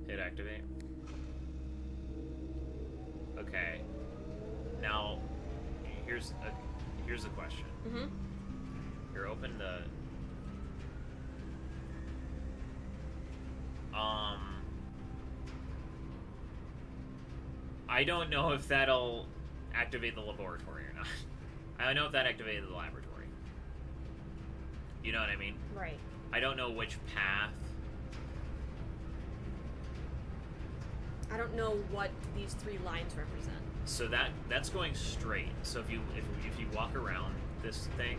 Hit activate. Okay. Now, here's the question. Mm-hmm. Here, open the... I don't know if that'll activate the laboratory or not. I don't know if that activated the laboratory. You know what I mean? Right. I don't know which path. I don't know what these 3 lines represent. So that's going straight. So if you walk around this thing,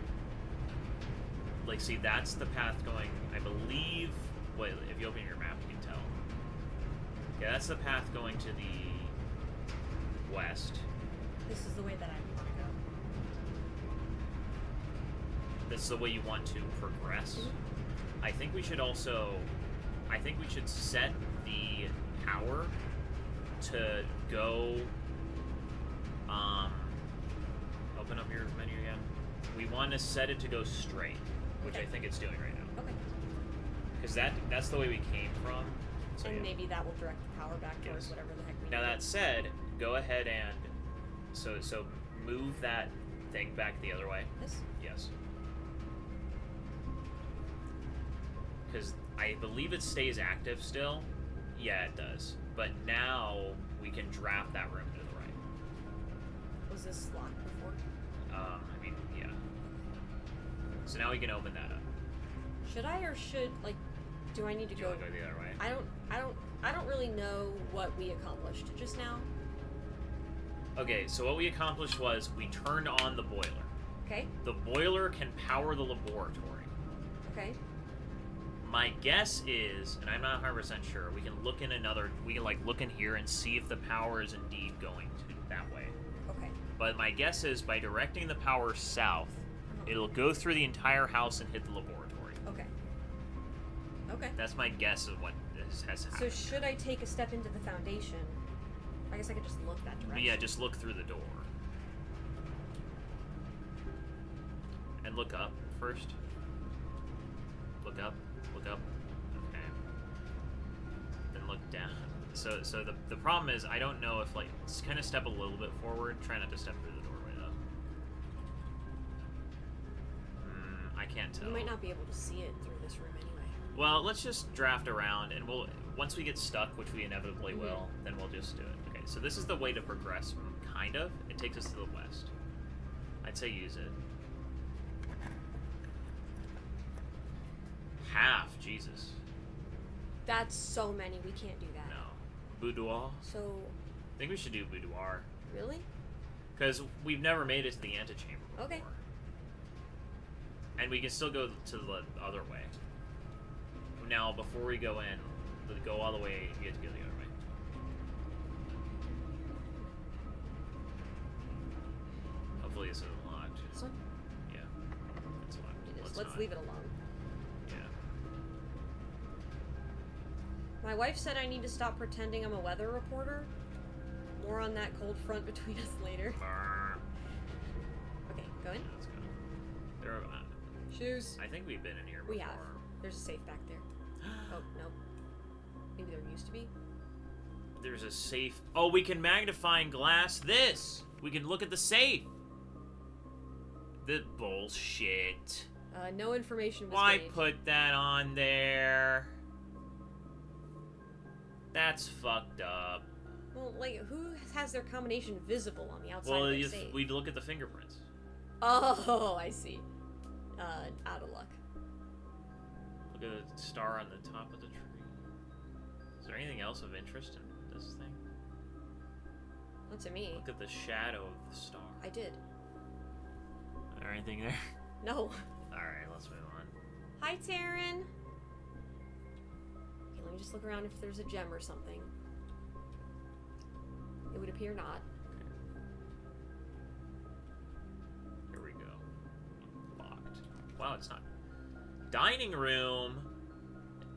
like, see, that's the path going, I believe. Wait, if you open your map, you can tell. Yeah, that's the path going to the west. This is the way that I want to go. This is the way you want to progress. Mm-hmm. I think we should set the power to go. Open up your menu again. We want to set it to go straight, which I think it's doing right now. Okay. Because that's the way we came from. So, And yeah. maybe that will direct the power back towards whatever the heck we Now need. that said, go ahead and so move that thing back the other way. This? Yes. Because I believe it stays active still. Yeah, it does. But now we can draft that room to the right. Was this locked before? I mean, yeah. So now we can open that up. Should I or should, like, do I need to Do you go? want to go the other way? I don't really know what we accomplished just now. Okay, so what we accomplished was we turned on the boiler. Okay. The boiler can power the laboratory. Okay. My guess is, and I'm not 100% sure, we can look in look in here and see if the power is indeed going to that way. Okay. But my guess is by directing the power south, it'll go through the entire house and hit the laboratory. Okay. Okay. That's my guess of what has So happened. should I take a step into the foundation? I guess I could just look that direction. But yeah, just look through the door. And look up first. Look up. Look up. Okay. Then look down. So the problem is I don't know if, like, just kind of step a little bit forward. Try not to step through the doorway though. I can't tell. You might not be able to see it through this room anyway. Well, let's just draft around, and once we get stuck, which we inevitably will, then we'll just do it. Okay, so this is the way to progress, kind of. It takes us to the west. I'd say use it. Half, Jesus. That's so many. We can't do that. No. Boudoir? So, I think we should do boudoir. really? Because we've never made it to the antechamber before. Okay. And we can still go to the other way. Now, before we go in, go all the way, you have to go the other way. Hopefully this isn't locked. This one? Yeah. It's locked. Let's not. leave it alone. Yeah. My wife said I need to stop pretending I'm a weather reporter. More on that cold front between us later. Brr. Okay, go in. Let's go. There are, Shoes. I think we've been in here before. We have. There's a safe back there. Oh, no. Maybe there used to be. There's a safe. Oh, we can magnifying glass this. We can look at the safe. The bullshit. No information was Why gained. put that on there? That's fucked up. Well, like, who has their combination visible on the outside Well, of their safe? we'd look at the fingerprints. Oh, I see. Out of luck. Look at the star on the top of the tree. Is there anything else of interest in this thing? Not to me. Look at the shadow of the star. I did. Is there anything there? No. Alright, let's move on. Hi, Taryn. Okay, let me just look around if there's a gem or something. It would appear not. Here we go. Locked. Wow, it's not. Dining room.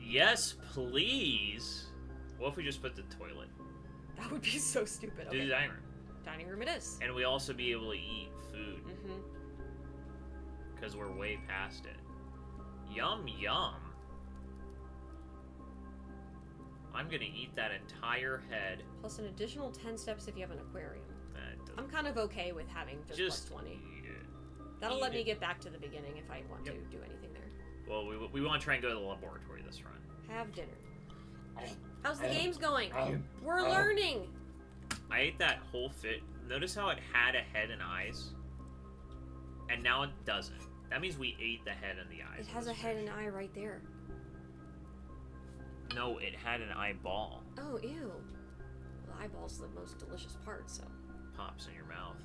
Yes, please. What if we just put the toilet? That would be so stupid. Do Okay. the dining room. Dining room it is. And we also be able to eat food. Mm-hmm. Because we're way past it. Yum, yum. I'm gonna eat that entire head. Plus an additional 10 steps if you have an aquarium. That doesn't- I'm kind of okay with having just plus 20. eat it. That'll Eat let me it. get back to the beginning if I want Yep. to do anything there. Well, we want to try and go to the laboratory this run. Have dinner. How's the games going? We're learning! I ate that whole fit. Notice how it had a head and eyes? And now it doesn't. That means we ate the head and the eyes. It has a head and eye right there. No, it had an eyeball. Oh, ew. The eyeball's the most delicious part, so. Pops in your mouth.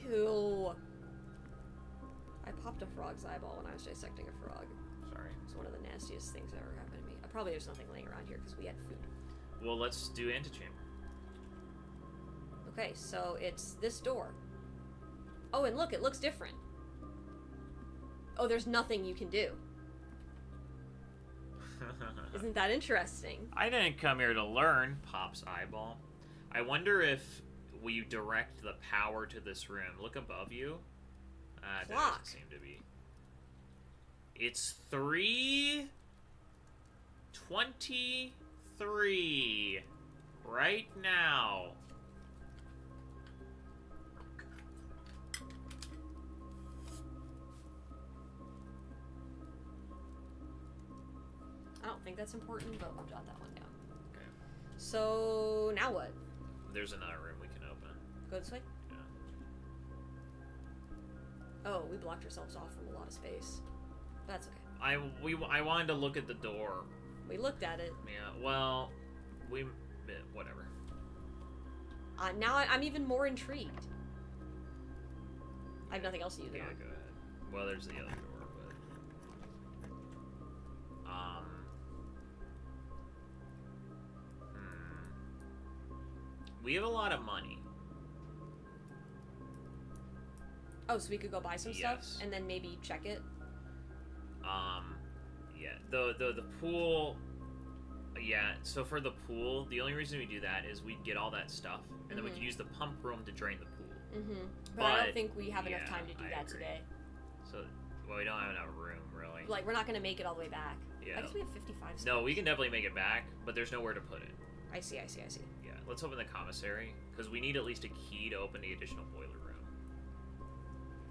Ew. I popped a frog's eyeball when I was dissecting a frog. Sorry. It's one of the nastiest things that ever happened to me. Probably there's nothing laying around here because we had food. Well, let's do antechamber. Okay, so it's this door. Oh, and look, it looks different. Oh, there's nothing you can do. Isn't that interesting? I didn't come here to learn, Pop's eyeball. I wonder if we direct the power to this room. Look above you. That Clock. doesn't seem to be. It's 3:23 right now. I don't think that's important, but we'll jot that one down. Okay. So, now what? There's another room we can open. Go this way? Yeah. Oh, we blocked ourselves off from a lot of space. That's okay. I wanted to look at the door. We looked at it. Yeah. Well, whatever. Now I'm even more intrigued. I have nothing else to use it Yeah, on. go ahead. Well, there's the other door, but we have a lot of money. Oh, so we could go buy some stuff Yes. and then maybe check it? Yeah. The pool. Yeah. So for the pool, the only reason we do that is we get all that stuff, and then we can use the pump room to drain the pool. Mm-hmm. But I But, don't think we have enough yeah, time to do I that agree. today. So, well, we don't have enough room, really. Like, we're not going to make it all the way back. Yeah. I guess we have 55 steps. No, we can definitely make it back, but there's nowhere to put it. I see. Yeah. Let's open the commissary, because we need at least a key to open the additional boiler room.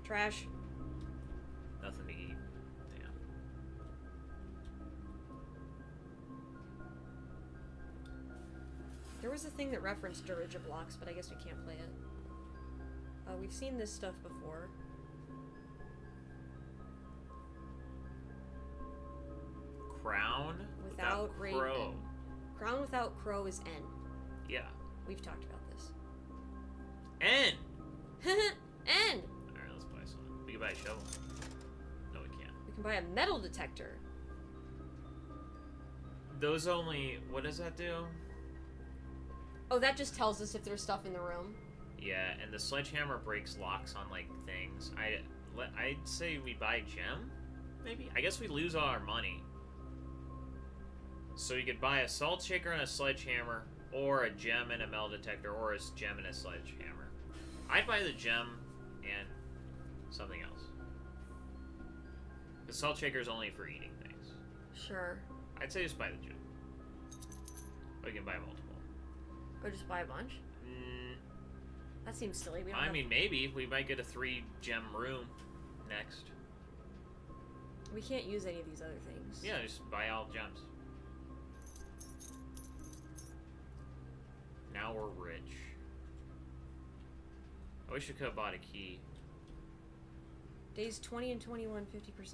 Trash. Nothing to eat. Damn. There was a thing that referenced Dirigiblocks, but I guess we can't play it. We've seen this stuff before. Crown Without rain crow. and- Crown without crow is N. Yeah. We've talked about this. N! N! Alright, let's buy some. We can buy a shovel. No, we can't. We can buy a metal detector. Those only... What does that do? Oh, that just tells us if there's stuff in the room. Yeah, and the sledgehammer breaks locks on, like, things. I'd say we buy a gem, maybe? I guess we lose all our money. So you could buy a salt shaker and a sledgehammer, or a gem and a metal detector, or a gem and a sledgehammer. I'd buy the gem and something else. The salt shaker is only for eating things. Sure. I'd say just buy the gem. Or you can buy multiple. Or just buy a bunch. That seems silly. We don't I have... mean, maybe. We might get a 3-gem room next. We can't use any of these other things. Yeah, just buy all gems. Now we're rich. I wish we could have bought a key. Days 20 and 21, 50% off.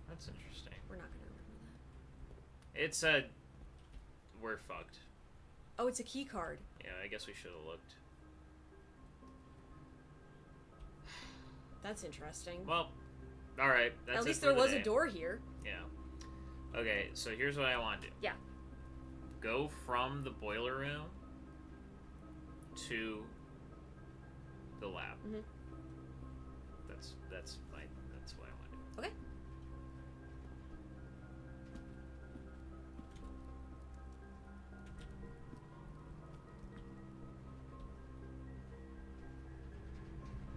That's interesting. We're not going to remember that. It's we're fucked. Oh, it's a key card. Yeah, I guess we should have looked. That's interesting. Well, alright. That's At least it for there the was day. a door here. Yeah. Okay, so here's what I want to do. Yeah. Go from the boiler room to the lab. Mm-hmm. That's what I want to do. Okay.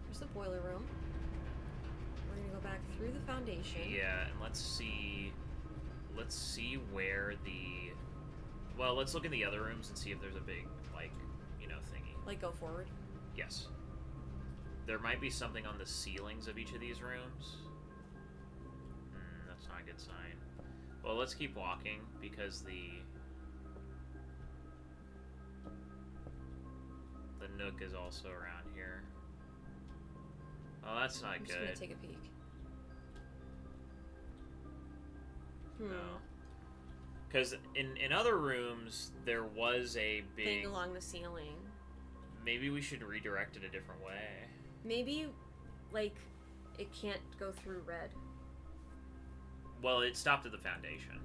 There's the boiler room. We're gonna go back through the foundation. Yeah, and let's see where the Well, let's look in the other rooms and see if there's a big, like, thingy. Like, go forward? Yes. There might be something on the ceilings of each of these rooms. That's not a good sign. Well, let's keep walking, because the nook is also around here. Oh, that's not I'm good. just gonna take a peek. No. Because in other rooms, there was a big... thing along the ceiling. Maybe we should redirect it a different way. Maybe, like, it can't go through red. Well, it stopped at the foundation.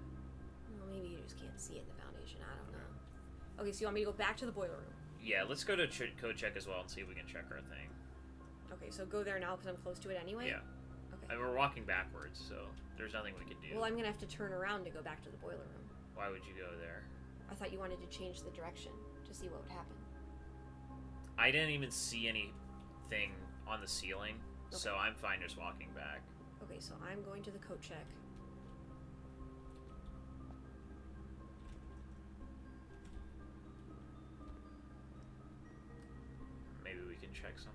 Well, maybe you just can't see it in the foundation. I don't know. Okay, so you want me to go back to the boiler room? Yeah, let's go to code check as well and see if we can check our thing. Okay, so go there now because I'm close to it anyway? Yeah. Okay. And we're walking backwards, so there's nothing we can do. Well, I'm going to have to turn around to go back to the boiler room. Why would you go there? I thought you wanted to change the direction to see what would happen. I didn't even see anything on the ceiling, so I'm fine just walking back. Okay, so I'm going to the coat check. Maybe we can check something.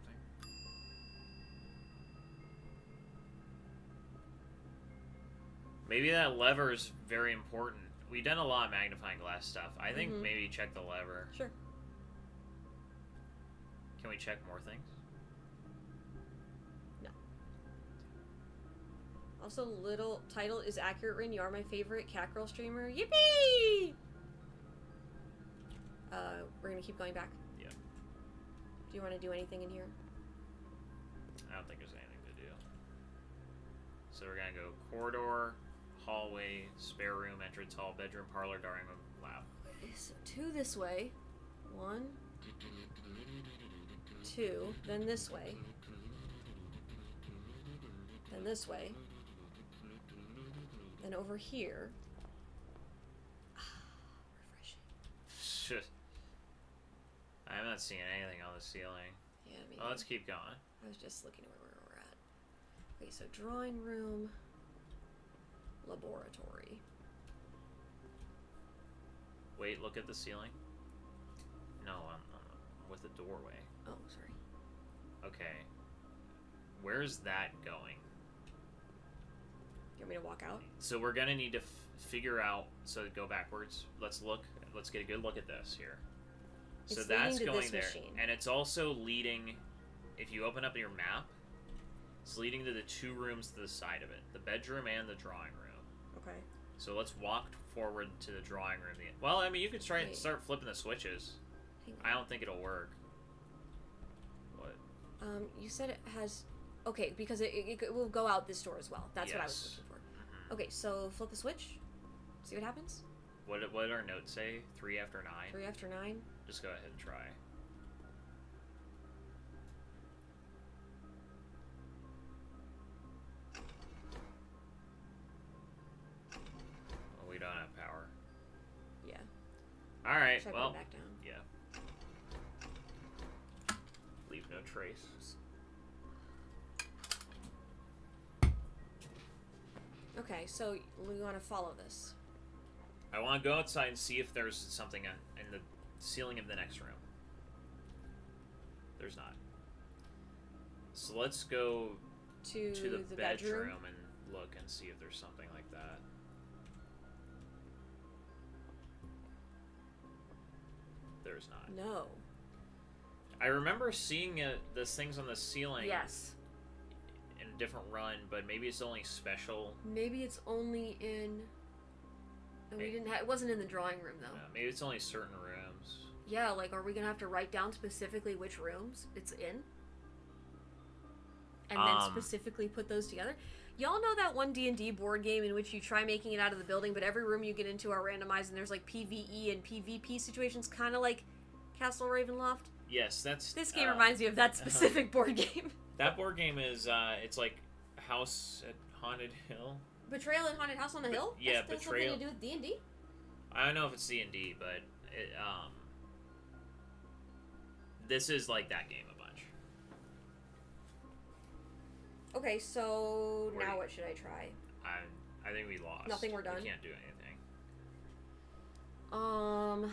Maybe that lever is very important. We've done a lot of magnifying glass stuff. I think maybe check the lever. Sure. Can we check more things? No. Also, little title is accurate, Rin. You are my favorite cat girl streamer. Yippee! We're gonna keep going back. Yeah. Do you want to do anything in here? I don't think there's anything to do. So we're gonna go corridor, hallway, spare room, entrance hall, bedroom, parlor, dining room, lab. Okay, so 2 this way. 1, 2, then this way. Then this way. Then over here. Refreshing. Shit. I'm not seeing anything on the ceiling. Yeah, I mean, Well, let's keep going. I was just looking at where we're at. Okay, so drawing room, laboratory. Wait, look at the ceiling. No, I'm with the doorway. Oh, sorry. Okay. Where's that going? You want me to walk out? So we're gonna need to figure out. So go backwards. Let's look. Let's get a good look at this here. So It's that's leading to going this there, machine. and it's also leading. If you open up your map, it's leading to the 2 rooms to the side of it, the bedroom and the drawing room. Okay. So let's walk forward to the drawing room. Well, I mean, you could try and Wait. start flipping the switches. Hang on. I don't think it'll work. What? You said it has... Okay, because it will go out this door as well. That's what I was Yes. looking for. Okay, so flip the switch. See what happens? What did our notes say? 3 after 9? 3 after 9. Just go ahead and try. Well, we don't have power. Yeah. Alright, Should I well, put it back down? yeah. Leave no trace. Okay, so we want to follow this. I want to go outside and see if there's something in the ceiling of the next room. There's not. So let's go To the the bedroom and look and see if there's something like that. There's not. No. I remember seeing those things on the ceiling Yes. in a different run, but maybe it's only special. Maybe it's only in... No, we didn't have... It wasn't in the drawing room, though. Maybe it's only certain rooms. Yeah, like, are we gonna have to write down specifically which rooms it's in? And then specifically put those together? Y'all know that one D&D board game in which you try making it out of the building, but every room you get into are randomized, and there's, like, PvE and PvP situations, kind of like Castle Ravenloft? Yes, that's... This game reminds me of that specific board game. That board game is, it's like House at Haunted Hill. Betrayal at Haunted House on the Hill? Yeah, That's Betrayal. something to do with D&D? I don't know if it's D&D, but it, this is like that game a bunch. Okay, so Where now you- what should I try? I think we lost. Nothing, we're done? We can't do anything. Um.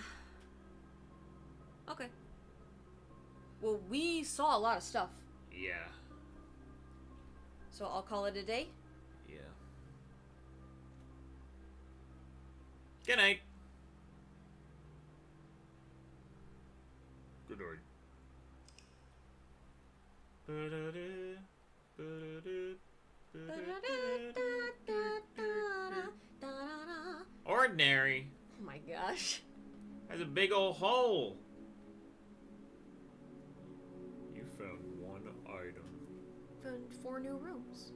Okay. Well, we saw a lot of stuff, Yeah. so I'll call it a day. Yeah. Good night. Good night. Ordinary. Oh my gosh. Has a big old hole. You found one item. Found 4 new rooms.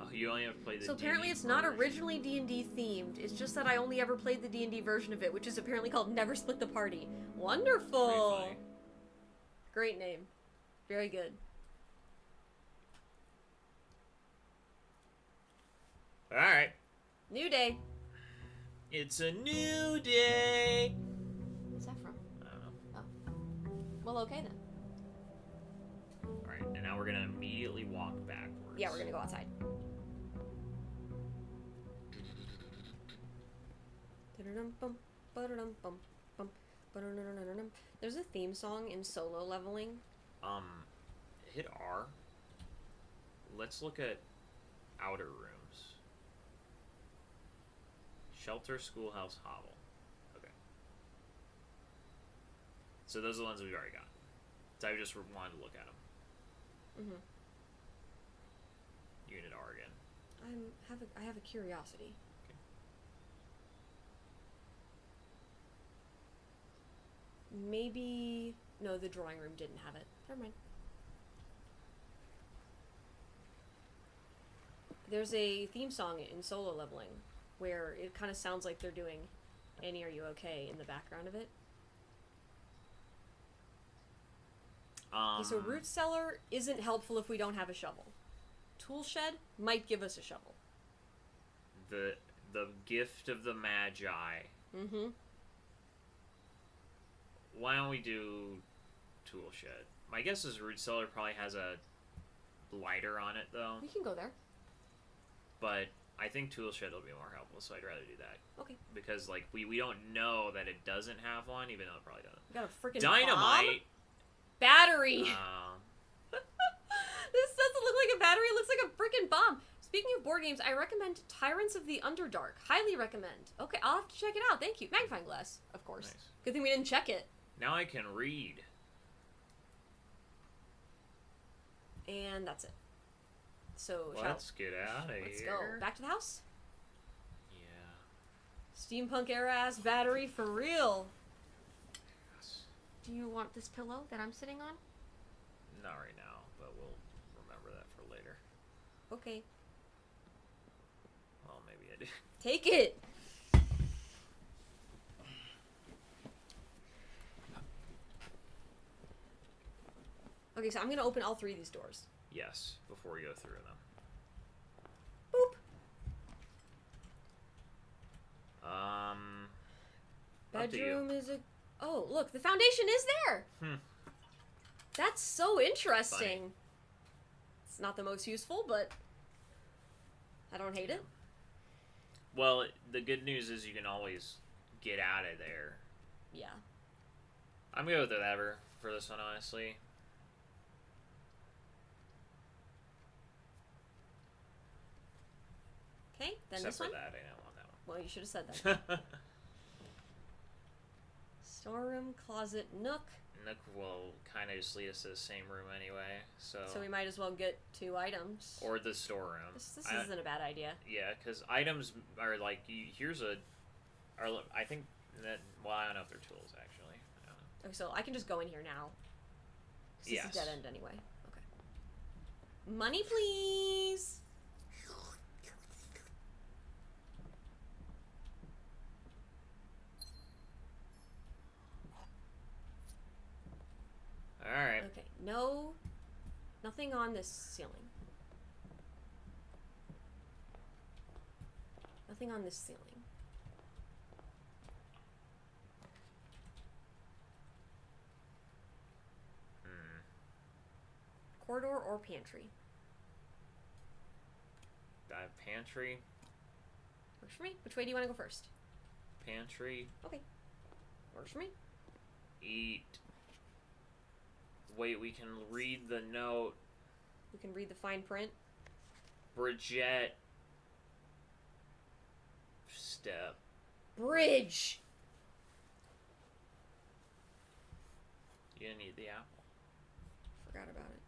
Oh, you only have to play the So apparently D&D it's not version. originally D&D themed. It's just that I only ever played the D&D version of it, which is apparently called Never Split the Party. Wonderful. Pretty funny. Great name. Very good. Alright. New day. It's a new day. What's that from? I don't know. Oh. Well, okay then. Alright, and now we're gonna immediately walk backwards. Yeah, we're gonna go outside. There's a theme song in solo leveling. Hit R. Let's look at outer rooms. Shelter, schoolhouse, hovel. Okay. So those are the ones we've already got. So I just wanted to look at them. Mm-hmm. You can hit R again. I have a curiosity. Okay. Maybe no, the drawing room didn't have it. Never mind. There's a theme song in solo leveling where it kind of sounds like they're doing Annie, Are You Okay in the background of it. Okay, so root cellar isn't helpful if we don't have a shovel. Tool shed might give us a shovel. The gift of the Magi. Mm-hmm. Why don't we do tool shed? My guess is root cellar probably has a lighter on it though. We can go there. But I think tool shed will be more helpful, so I'd rather do that. Okay. Because like we don't know that it doesn't have one, even though it probably doesn't. We got a freaking Dynamite. Battery. This doesn't look like a battery. It looks like a freaking bomb. Speaking of board games, I recommend Tyrants of the Underdark. Highly recommend. Okay, I'll have to check it out. Thank you. Magnifying glass, of course. Nice. Good thing we didn't check it. Now I can read. And that's it. So, Let's get out of here. let's go. Back to the house? Yeah. Steampunk era ass battery for real. Yes. Do you want this pillow that I'm sitting on? Not right now, but we'll remember that for later. Okay. Well, maybe I do. Take it! Okay, so I'm gonna open all 3 of these doors. Yes, before we go through them. Boop! Up to you. Bedroom is a... Oh, look, the foundation is there! That's so interesting. Funny. It's not the most useful, but I don't hate it. Well, the good news is you can always get out of there. Yeah. I'm gonna go with whatever for this one, honestly. Okay, then Except this for one. that, I don't want that Well, you should have said that. one. Storeroom, closet, nook. Nook will kind of just lead us to the same room anyway, so... So we might as well get 2 items. Or the storeroom. This isn't a bad idea. Yeah, because items are like, here's a... I think that... Well, I don't know if they're tools, actually. I don't know. Okay, so I can just go in here now. This is a dead end anyway. Okay. Money, please! Alright. Okay, no... Nothing on this ceiling. Nothing on this ceiling. Corridor or pantry? Pantry. Works for me. Which way do you want to go first? Pantry. Okay. Works for me. Eat. Wait, we can read the note. We can read the fine print. Bridget. Step. Bridge! You didn't eat the apple. Forgot about it.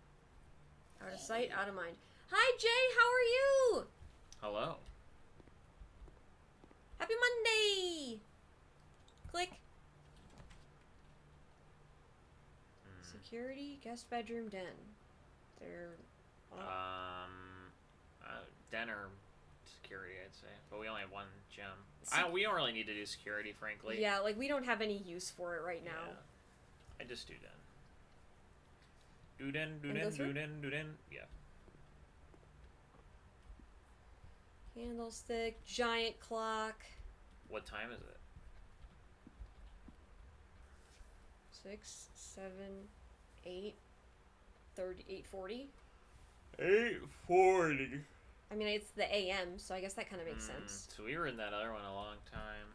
Out of sight, out of mind. Hi, Jay! How are you? Hello. Happy Monday! Click. Security, guest bedroom, den. They're... Den or security, I'd say. But we only have one gem. We don't really need to do security, frankly. Yeah, like, we don't have any use for it right now. Yeah. I just do den. Do den. Yeah. Candlestick, giant clock. What time is it? 6, 7, 8, 30, 8:40. 8:40. I mean, it's the AM, so I guess that kind of makes sense. So we were in that other one a long time.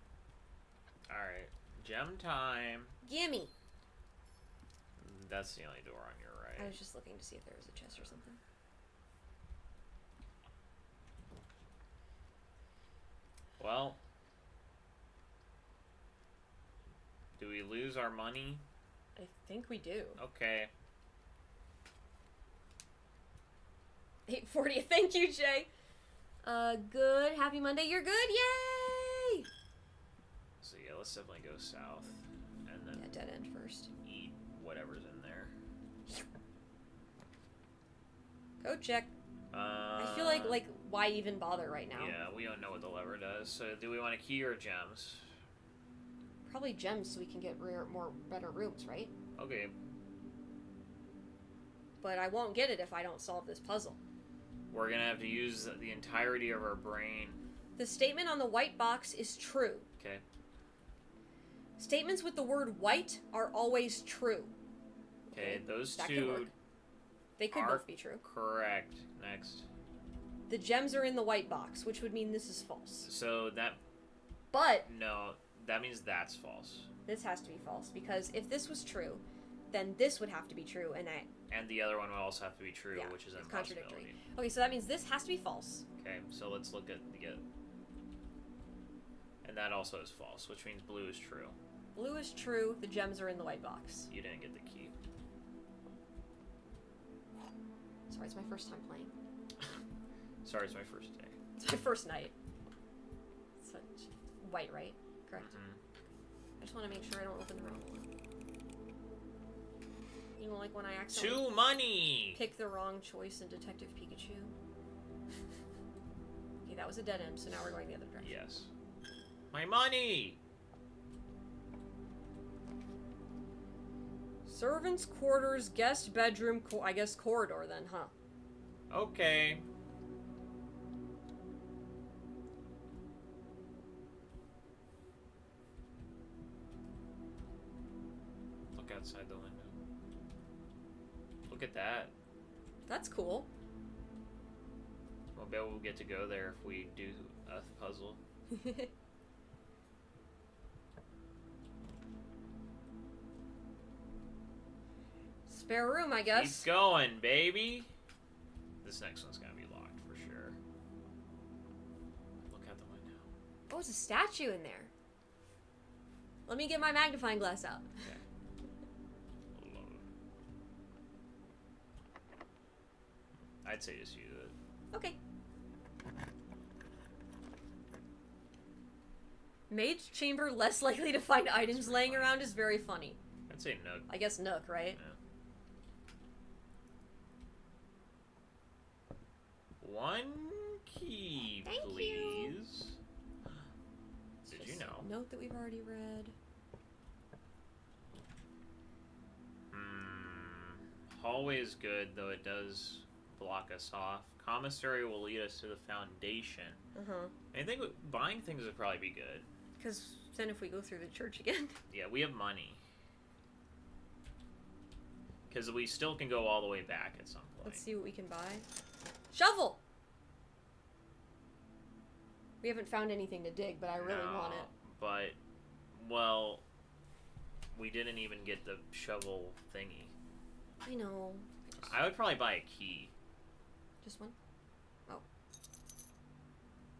Alright. Gem time. Gimme! That's the only door on your right. I was just looking to see if there was a chest or something. Well. Do we lose our money? I think we do. Okay. 8:40. Thank you, Jay. Good. Happy Monday. You're good. Yay! So yeah, let's definitely go south, and then dead end first. Eat whatever's in there. Go check. I feel like why even bother right now? Yeah, we don't know what the lever does. So do we want a key or gems? Probably gems, so we can get better rooms, right? Okay. But I won't get it if I don't solve this puzzle. We're gonna have to use the entirety of our brain. The statement on the white box is true. Okay. Statements with the word white are always true. Okay, those that two could work. They could both be true. Correct. Next. The gems are in the white box, which would mean this is false. So that... But... No, that means that's false. This has to be false, because if this was true, then this would have to be true, and that... And the other one would also have to be true, yeah, which is it's impossibility. contradictory. Okay, so that means this has to be false. Okay, so let's look at the... And that also is false, which means blue is true. Blue is true, the gems are in the white box. You didn't get the key. Sorry, it's my first time playing. Sorry, it's my first day. It's my first night. Such white, right? Correct. I just want to make sure I don't open the wrong one. You know, like when I accidentally... Two money! Pick the wrong choice in Detective Pikachu. Okay, that was a dead end, so now we're going the other direction. Yes. My money! Servants' quarters, guest bedroom, I guess corridor then, huh? Okay. Look outside the window. Look at that. That's cool. I'll bet we'll get to go there if we do a puzzle. Spare room, I guess. Keep going, baby. This next one's gonna be locked for sure. Look out the window. Oh, there's a statue in there. Let me get my magnifying glass out. Okay. I'd say just use it. Okay. Maid's chamber less likely to find items laying around is very funny. I'd say Nook. I guess Nook, right? Yeah. One key, Thank please. You. Did you know? Note that we've already read. Hallway is good, though it does block us off. Commissary will lead us to the foundation. I think buying things would probably be good. Because then if we go through the church again... Yeah, we have money. Because we still can go all the way back at some point. Let's see what we can buy. Shovel! We haven't found anything to dig, but I really want it. But, well, we didn't even get the shovel thingy. I know. I would probably buy a key. Just one? Oh.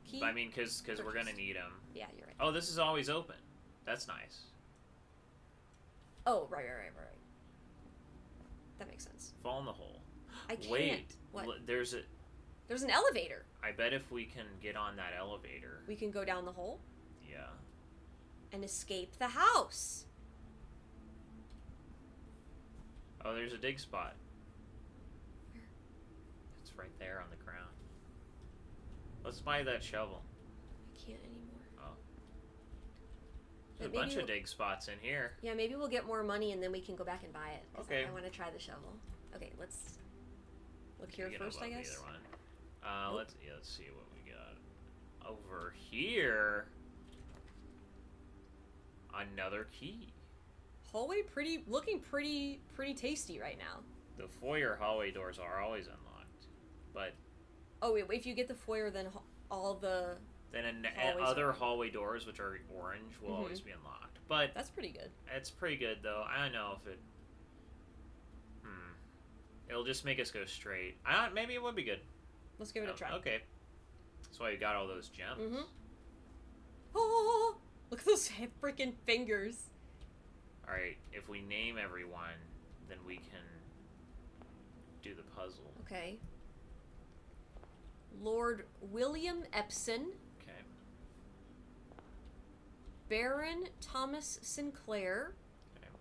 Key? I mean, because we're going to need them. Yeah, you're right. Oh, this is always open. That's nice. Oh, right. That makes sense. Fall in the hole. I can't. Wait. What? There's an elevator. I bet if we can get on that elevator. We can go down the hole? Yeah. And escape the house. Oh, there's a dig spot. Where? It's right there on the ground. Let's buy that shovel. I can't anymore. Oh. There's a bunch of dig spots in here. Yeah, maybe we'll get more money and then we can go back and buy it. Okay. I want to try the shovel. Okay, let's look here first, I guess. Either one. Let's see what we got over here. Another key. Hallway looking pretty tasty right now. The foyer hallway doors are always unlocked, but oh wait, if you get the foyer, then all the other hallway doors, which are orange, will always be unlocked. But that's pretty good. It's pretty good though. I don't know if it. It'll just make us go straight. Maybe it would be good. Let's give it a try. Okay. That's why you got all those gems. Mm-hmm. Oh, look at those freaking fingers. Alright, if we name everyone, then we can do the puzzle. Okay. Lord William Epson. Okay. Baron Thomas Sinclair. Okay.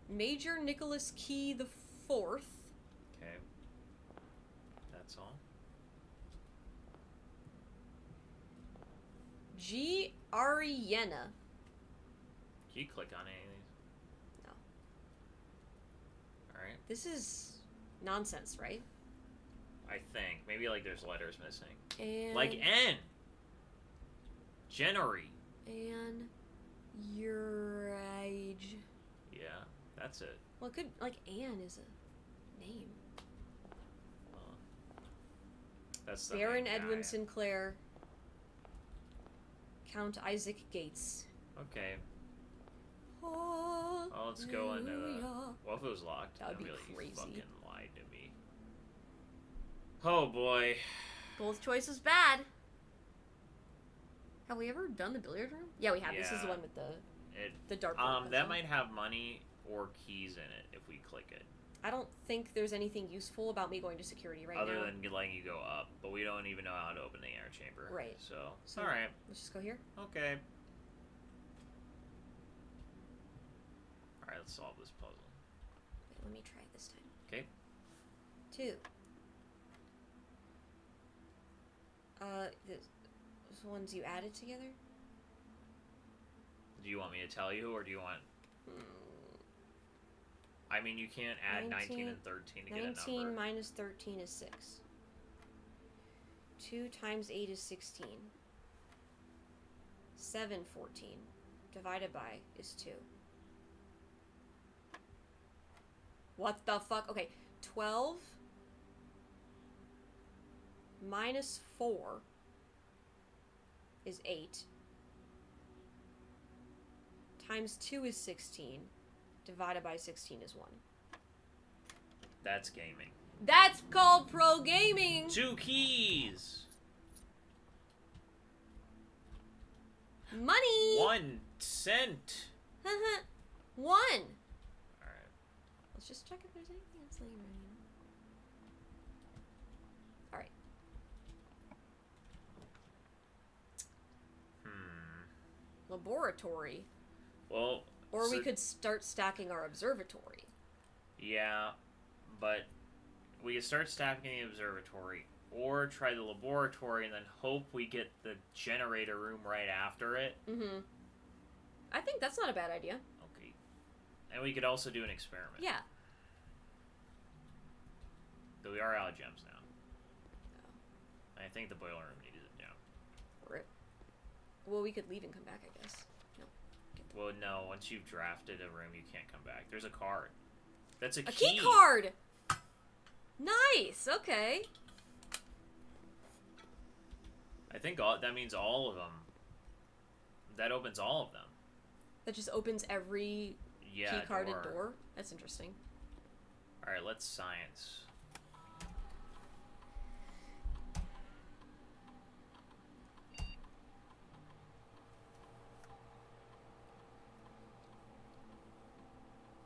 Major Nicholas Key the Fourth. Okay. That's all. G. Ariena. Can you click on any of these? No. Alright. This is nonsense, right? I think. Maybe like there's letters missing. And Like N! Jennery. And your age. Yeah, that's it. Well, it could, like, Anne is a name. That's the Baron main Edwin guy. Sinclair. Count Isaac Gates. Okay. Oh, let's go into the... Well, if it was locked, That would be really crazy. fucking lied to me. Oh, boy. Both choices bad. Have we ever done the billiard room? Yeah, we have. This is the Yeah. one with the dark That might have money or keys in it if we click it. I don't think there's anything useful about me going to security right now. Other than letting you go up. But we don't even know how to open the air chamber. Right. So alright. Let's just go here. Okay. Alright, let's solve this puzzle. Wait, let me try it this time. Okay. 2. Those ones you added together? Do you want me to tell you, or do you want... I mean, you can't add 19 and 13 to get a number. 19 minus 13 is 6. 2 times 8 is 16. 7, 14. Divided by is 2. What the fuck? Okay, 12 minus 4 is 8. Times 2 is 16. Divided by 16 is 1. That's gaming. That's called pro gaming! 2 keys! Money! 1 cent! 1! Alright. Let's just check if there's anything else laying around here. Alright. Laboratory. Well... Or we could start stacking our observatory. Yeah, but we could start stacking the observatory, or try the laboratory and then hope we get the generator room right after it. Mm-hmm. I think that's not a bad idea. Okay. And we could also do an experiment. Yeah. Though we are out of gems now. I think the boiler room needed it down. Rip. Well, we could leave and come back, I guess. No. Well, no. Once you've drafted a room, you can't come back. There's a card. That's a key. A key card! Nice! Okay. think that means all of them. That opens all of them. That just opens every key card and door? That's interesting. Alright, let's science.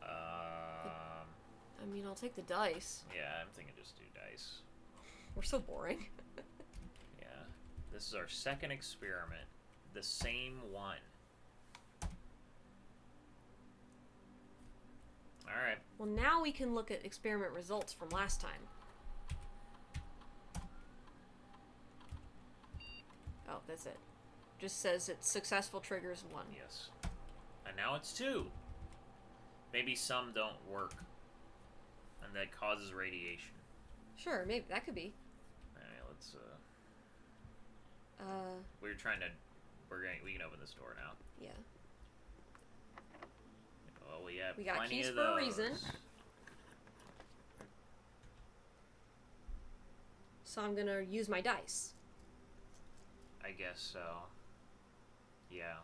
I mean, I'll take the dice. Yeah, I'm thinking just do dice. We're so boring. Yeah. This is our second experiment. The same one. Alright. Well, now we can look at experiment results from last time. Oh, that's it. Just says it's successful triggers 1. Yes. And now it's 2. Maybe some don't work. And that causes radiation. Sure, maybe. That could be. Alright, let's, we can open this door now. Yeah. Well, we have We got plenty keys of for those. a reason. So I'm gonna use my dice. I guess so. Yeah.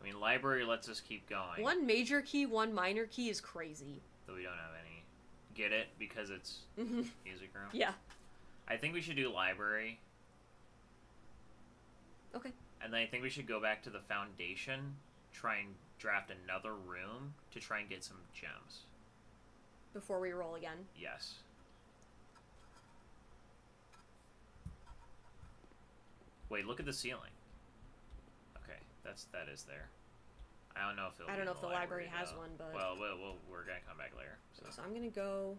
I mean, library lets us keep going. 1 major key, 1 minor key is crazy. Though we don't have any. Get it? Because it's music room? Yeah. I think we should do library. Okay. And then I think we should go back to the foundation, try and draft another room to try and get some gems. Before we roll again. Yes. Wait, look at the ceiling. Okay, that is there. I don't know if I don't know if the library has though. one, but well, we're gonna come back later. So I'm gonna go.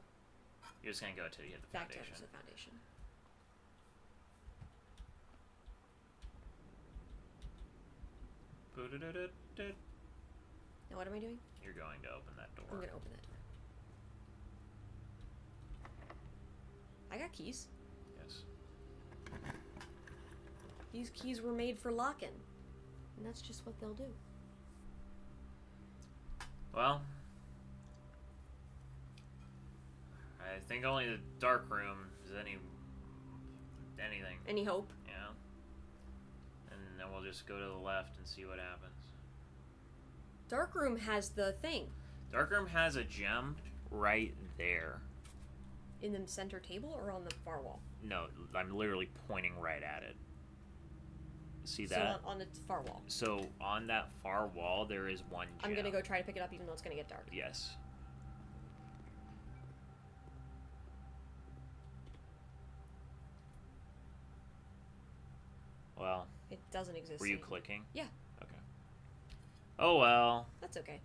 You're just gonna go till you hit the back foundation. to the foundation. Now what am I doing? You're going to open that door. I'm gonna open that door. I got keys. Yes. These keys were made for locking. And that's just what they'll do. Well, I think only the dark room is anything. Any hope? Yeah. And then we'll just go to the left and see what happens. Dark room has the thing. Dark room has a gem right there. In the center table or on the far wall? No, I'm literally pointing right at it. See So that? on the far wall. So on that far wall, there is one gem. I'm gonna go try to pick it up even though it's gonna get dark. Yes. Well. It doesn't exist. Were you anymore. clicking? Yeah. Okay. Oh well. That's okay.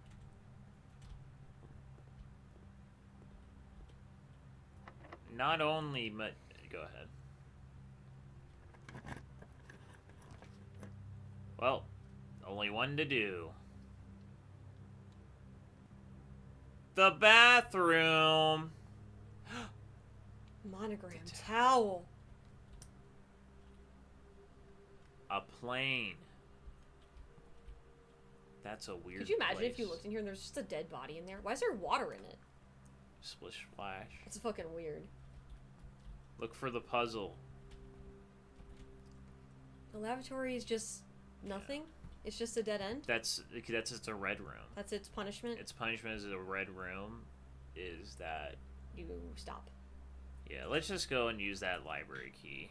Not only, but go ahead. Well, only one to do. The bathroom. Monogram towel. A plane. That's a weird. Could you imagine if you place. looked in here and there's just a dead body in there? Why is there water in it? Splish splash. It's fucking weird. Look for the puzzle. The lavatory is just nothing. It's just a dead end. That's just a red room. That's its punishment. Its punishment is a red room. Is that You stop. yeah? Let's just go and use that library key.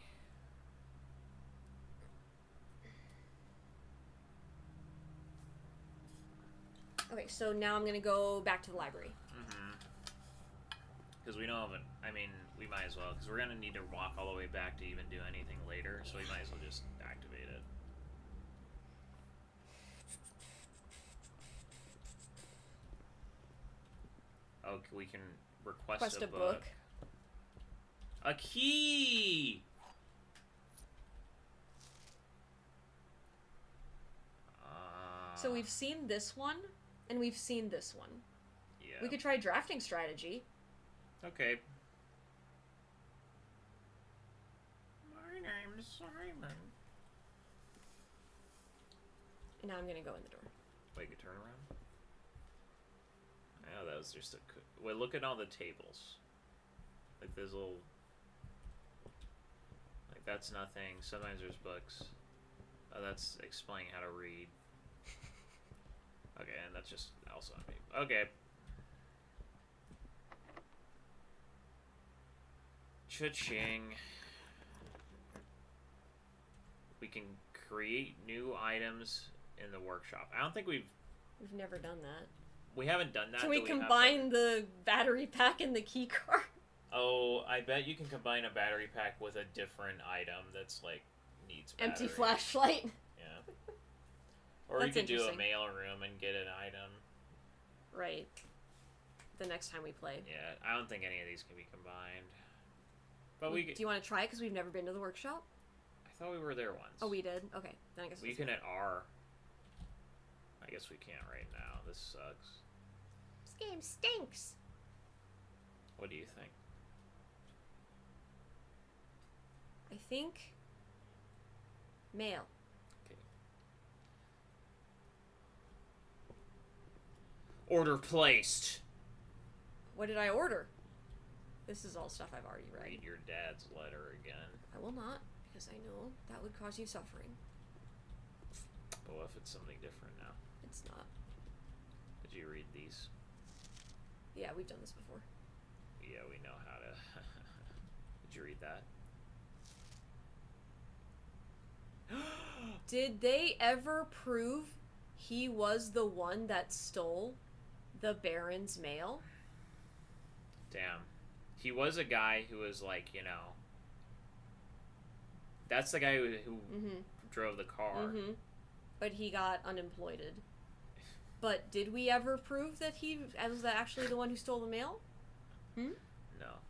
Okay, so now I'm gonna go back to the library. Because we don't have I mean, we might as well. Because we're gonna need to walk all the way back to even do anything later. So we might as well just activate it. Oh, we can request a book. A key! So we've seen this one, and we've seen this one. Yeah. We could try drafting strategy. Okay. My name's Simon. And now I'm gonna go in the door. Wait, you turn around? Oh, that was just a... Wait, look at all the tables. Like there's little... Like that's nothing. Sometimes there's books. Oh, that's explaining how to read. Okay, and that's just also on me. Okay. Cha-ching. We can create new items in the workshop. I don't think we've never done that. We haven't done that. Can we combine the battery pack and the key card? Oh, I bet you can combine a battery pack with a different item that's like needs battery. Empty flashlight. Yeah. Or That's you could do a interesting. mail room and get an item. Right. The next time we play. Yeah, I don't think any of these can be combined. But we Do you want to try it? Because we've never been to the workshop. I thought we were there once. Oh, we did? Okay. Then I guess We can at R. I guess we can't right now. This sucks. This game stinks. What do you think? I think... mail. Okay. Order placed. What did I order? This is all stuff I've already read. Read your dad's letter again. I will not, because I know that would cause you suffering. But what if it's something different now? It's not. Did you read these? Yeah, we've done this before. Yeah, we know how to... Did you read that? Did they ever prove he was the one that stole the Baron's mail? Damn. He was a guy who was like, you know... That's the guy who drove the car. Mm-hmm. But he got unemployed. But did we ever prove that he was actually the one who stole the mail? Hmm? No.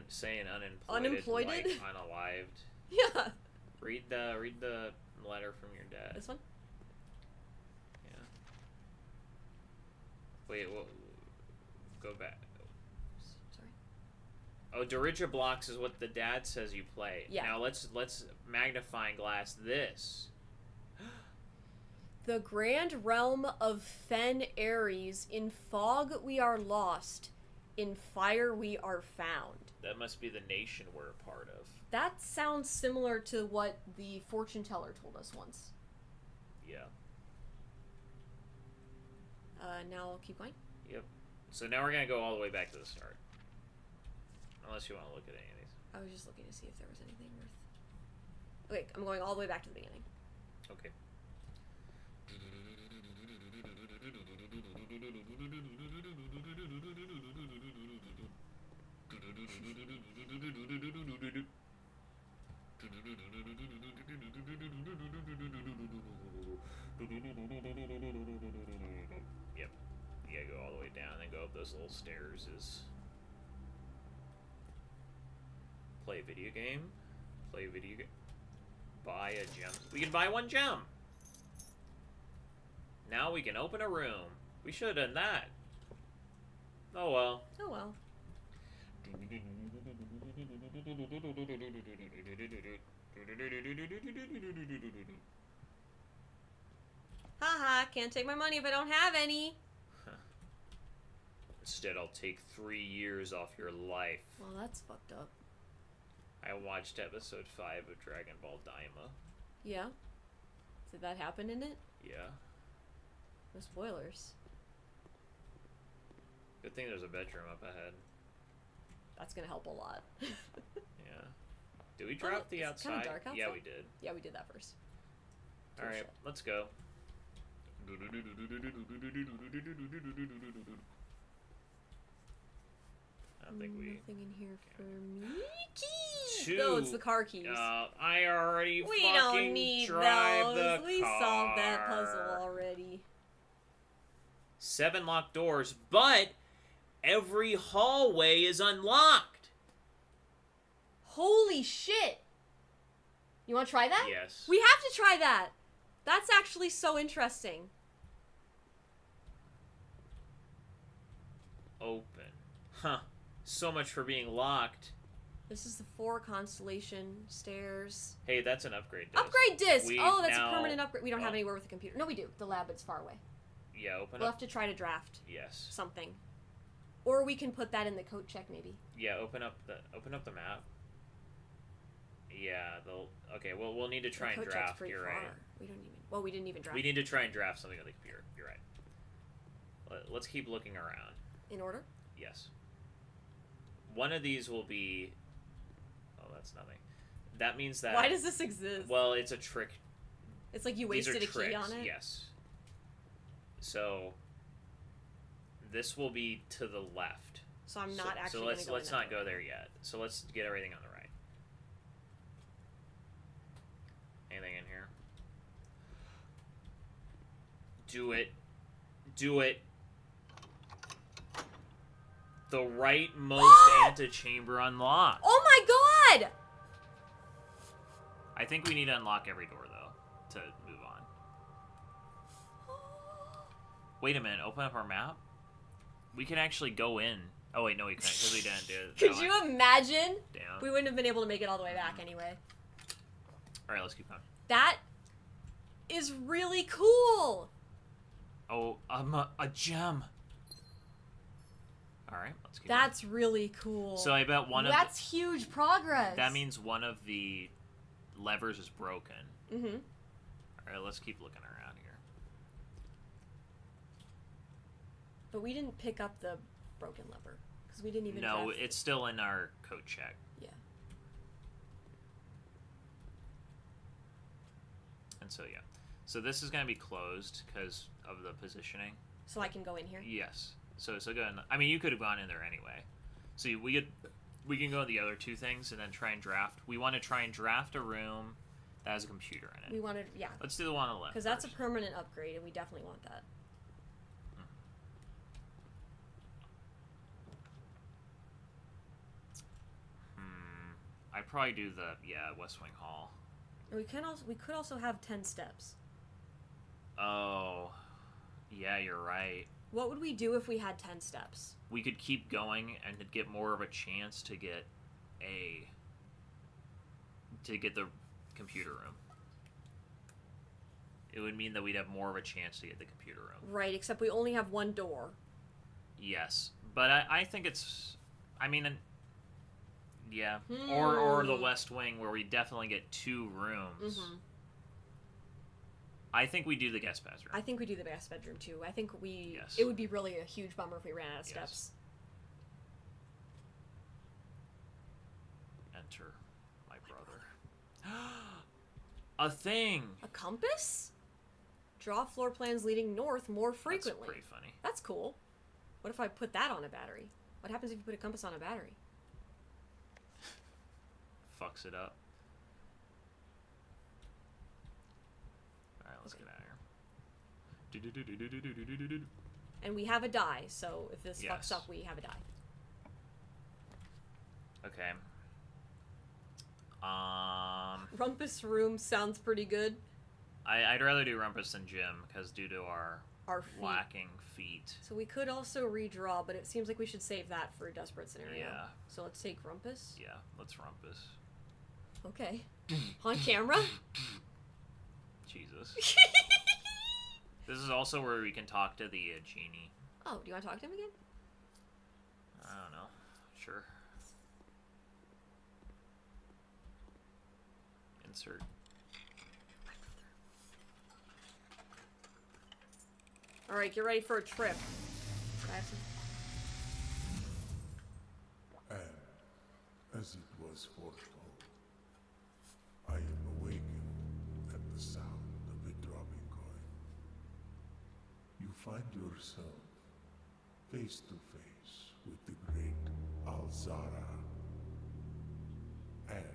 Saying unemployed. Unemployed? Like unalived. Yeah. Read the letter from your dad. This one? Yeah. Wait, go back. Sorry. Oh, Dirija blocks is what the dad says you play. Yeah. Now let's magnifying glass this. The grand realm of Fen Ares, in fog we are lost, in fire we are found. That must be the nation we're a part of. That sounds similar to what the fortune teller told us once. Yeah. Now I'll keep going. Yep. So now we're gonna go all the way back to the start. Unless you want to look at any of these. I was just looking to see if there was anything worth... Okay, I'm going all the way back to the beginning. Okay. Yep. You gotta go all the way down and go up those little stairs. Play a video game. Play a video game. Buy a gem. We can buy one gem. Now we can open a room. We should have done that. Oh well. Oh well. Haha, can't take my money if I don't have any. Instead, I'll take 3 years off your life. Well, that's fucked up. I watched episode 5 of Dragon Ball Daima. Yeah? Did that happen in it? Yeah. No spoilers. Good thing there's a bedroom up ahead. That's gonna help a lot. Yeah. Did we drop the it's outside? kinda dark outside. Yeah, we did. Yeah, we did that first. Alright, shit. let's go. I don't think we... Nothing in here for me. Keys! Two. No, it's the car keys. I already We fucking don't need drive those. the We car. solved that puzzle already. 7 locked doors, but every hallway is unlocked. Holy shit! You want to try that? Yes. We have to try that. That's actually so interesting. Open. Huh. So much for being locked. This is the 4 constellation stairs. Hey, that's an upgrade disc. Upgrade disc! We Oh, that's now- a permanent upgrade. We don't have anywhere with a computer. No, we do. The lab is far away. Yeah, open We'll up. have to try to draft Yes. something. Or we can put that in the code check, maybe. Yeah, open up the map. Yeah, okay. Well, we'll need to try and code check's draft. pretty You're far. right. We didn't even draft. We need to try and draft something on the computer. You're right. Let's keep looking around. In order? Yes. One of these will be. Oh, that's nothing. That means that. Why does this exist? Well, it's a trick. It's like you These wasted are a tricks, key on it. Yes. So. This will be to the left. So I'm not actually. So let's let's not go there yet. So let's get everything on the right. Anything in here? Do it. Do it. The rightmost antechamber unlocked. Oh my god! I think we need to unlock every door though to move on. Wait a minute. Open up our map. We can actually go in. Oh wait, no, we couldn't because we didn't do it. Could you imagine? Damn. We wouldn't have been able to make it all the way back anyway. All right, let's keep going. That is really cool. Oh, a gem. All right, let's keep That's really cool. So I bet one That's huge progress. That means one of the levers is broken. Mm-hmm. All right, let's keep looking around here. But we didn't pick up the broken lever because we didn't even. No, draft it's still in our code check. Yeah. And so yeah, so this is gonna be closed because of the positioning. So I can go in here. Yes. So go in. I mean, you could have gone in there anyway. So we can go to the other two things and then try and draft. We want to try and draft a room that has a computer in it. We wanted, yeah. Let's do the one on the left. Because that's a permanent upgrade, and we definitely want that. I'd probably do the West Wing Hall. And we could also have 10 steps. Oh, yeah, you're right. What would we do if we had 10 steps? We could keep going and get more of a chance to get the computer room. It would mean that we'd have more of a chance to get the computer room. Right, except we only have one door. Yes, but I think it's, I mean, yeah, or the West Wing where we definitely get 2 rooms. Mm-hmm. I think we do the guest bedroom. I think we do the guest bedroom too. I think we. Yes. It would be really a huge bummer if we ran out of steps. Enter, my brother. A thing. A compass? Draw floor plans leading north more frequently. That's pretty funny. That's cool. What if I put that on a battery? What happens if you put a compass on a battery? Fucks it up. Alright, let's get out of here. And we have a die, so if this Yes. fucks up, we have a die. Okay. Rumpus room sounds pretty good. I'd rather do Rumpus than Jim, because due to our feet. lacking feet. So we could also redraw, but it seems like we should save that for a desperate scenario. Yeah. So let's take Rumpus. Yeah, let's Rumpus. Okay. On camera? Jesus. This is also where we can talk to the genie. Oh, do you want to talk to him again? I don't know. Sure. Insert. Alright, get ready for a trip. And, as it was foretold, I am awakened at the sound of a dropping coin. You find yourself face to face with the great Alzara. And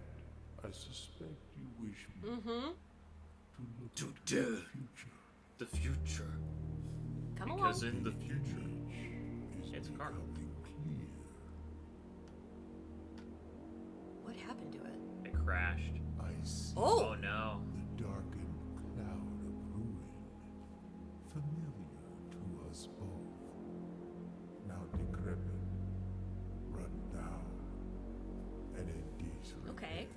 I suspect you wish me to look To into death. the future. The future. Come Because along. in the future, Is it's a car. becoming clear. What happened to it? It crashed. I see Oh no. the darkened cloud of ruin, familiar to us both, now decrepit, run down, and in disrepair. Okay.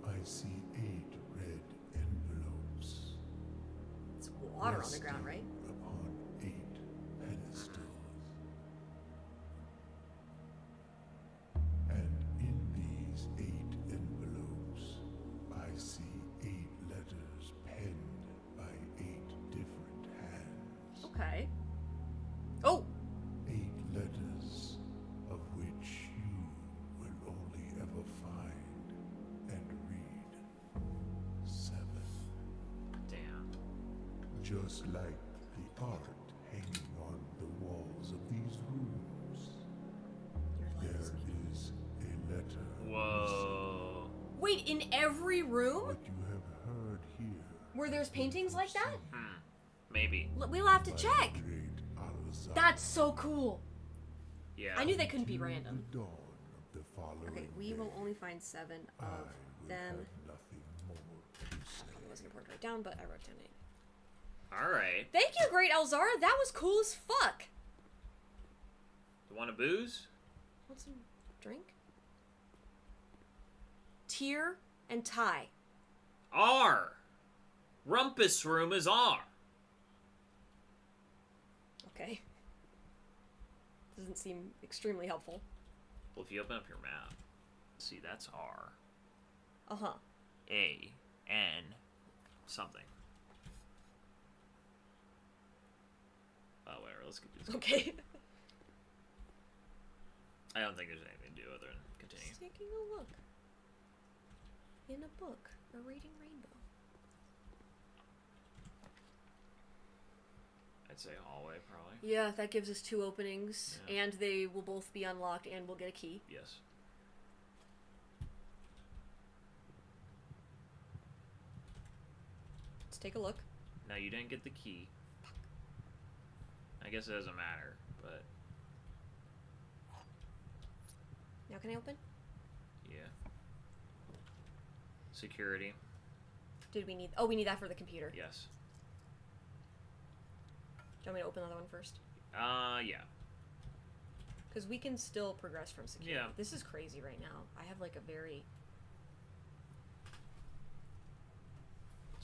I see 8 red envelopes It's water on the ground, right? resting upon 8 pedestals. just like the art hanging on the walls of these rooms. There is a letter missing. Whoa. Wait, in every room What you have heard here where there's paintings like that? Maybe. We'll have to by check. the great Al-Azhar That's so cool. Yeah. I knew they couldn't be till random. the dawn of the following Okay, we day. will only find 7 I of will them. have nothing more to say. It wasn't important to write down, but I wrote down 8. Alright. Thank you, Great Alzara. That was cool as fuck. You want a booze? Want some drink? Tear and tie. R. Rumpus room is R. Okay. Doesn't seem extremely helpful. Well, if you open up your map, see, that's R. Uh-huh. A. N. Something. Oh, whatever. Let's get this. Okay. I don't think there's anything to do other than continue. Just taking a look. In a book. A reading rainbow. I'd say hallway, probably. Yeah, that gives us 2 openings. Yeah. And they will both be unlocked and we'll get a key. Yes. Let's take a look. Now, you didn't get the key. I guess it doesn't matter, but Now can I open? yeah. Security. Did we need... Oh, we need that for the computer. Yes. Do you want me to open the other one first? Yeah. Because we can still progress from security. Yeah. This is crazy right now. I have like a very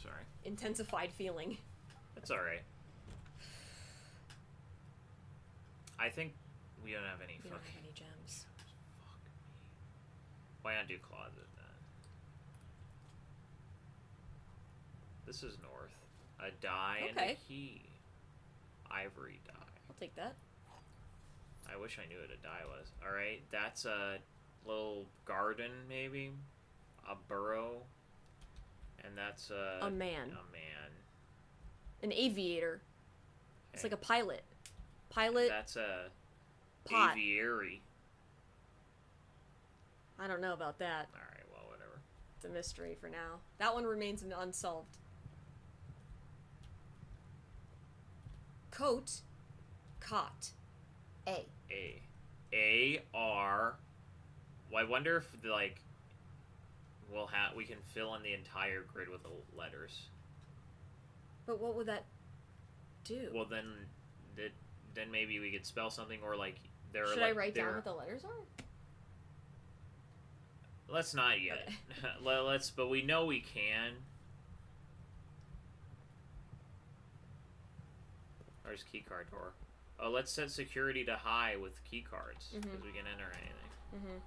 Sorry. intensified feeling. That's alright. I think we don't have any We don't fucking... have any gems. Fuck me. Why not do closet then? This is north. A die and Okay. a key. Ivory die. I'll take that. I wish I knew what a die was. Alright, that's a little garden, maybe? A burrow. And that's A man. A man. An aviator. It's Okay. like a pilot. Pilot. That's a pot. aviary. I don't know about that. Alright, well, whatever. It's a mystery for now. That one remains unsolved. Coat. Cot. A. A. A-R. Well, I wonder if, like, we can fill in the entire grid with the letters. But what would that do? Well, then maybe we could spell something, or, like, there Should are, like, I write down there- what the letters are? Let's not yet. Okay. But we know we can. Where's keycard door? Oh, let's set security to high with keycards, because we can enter anything. Mm-hmm.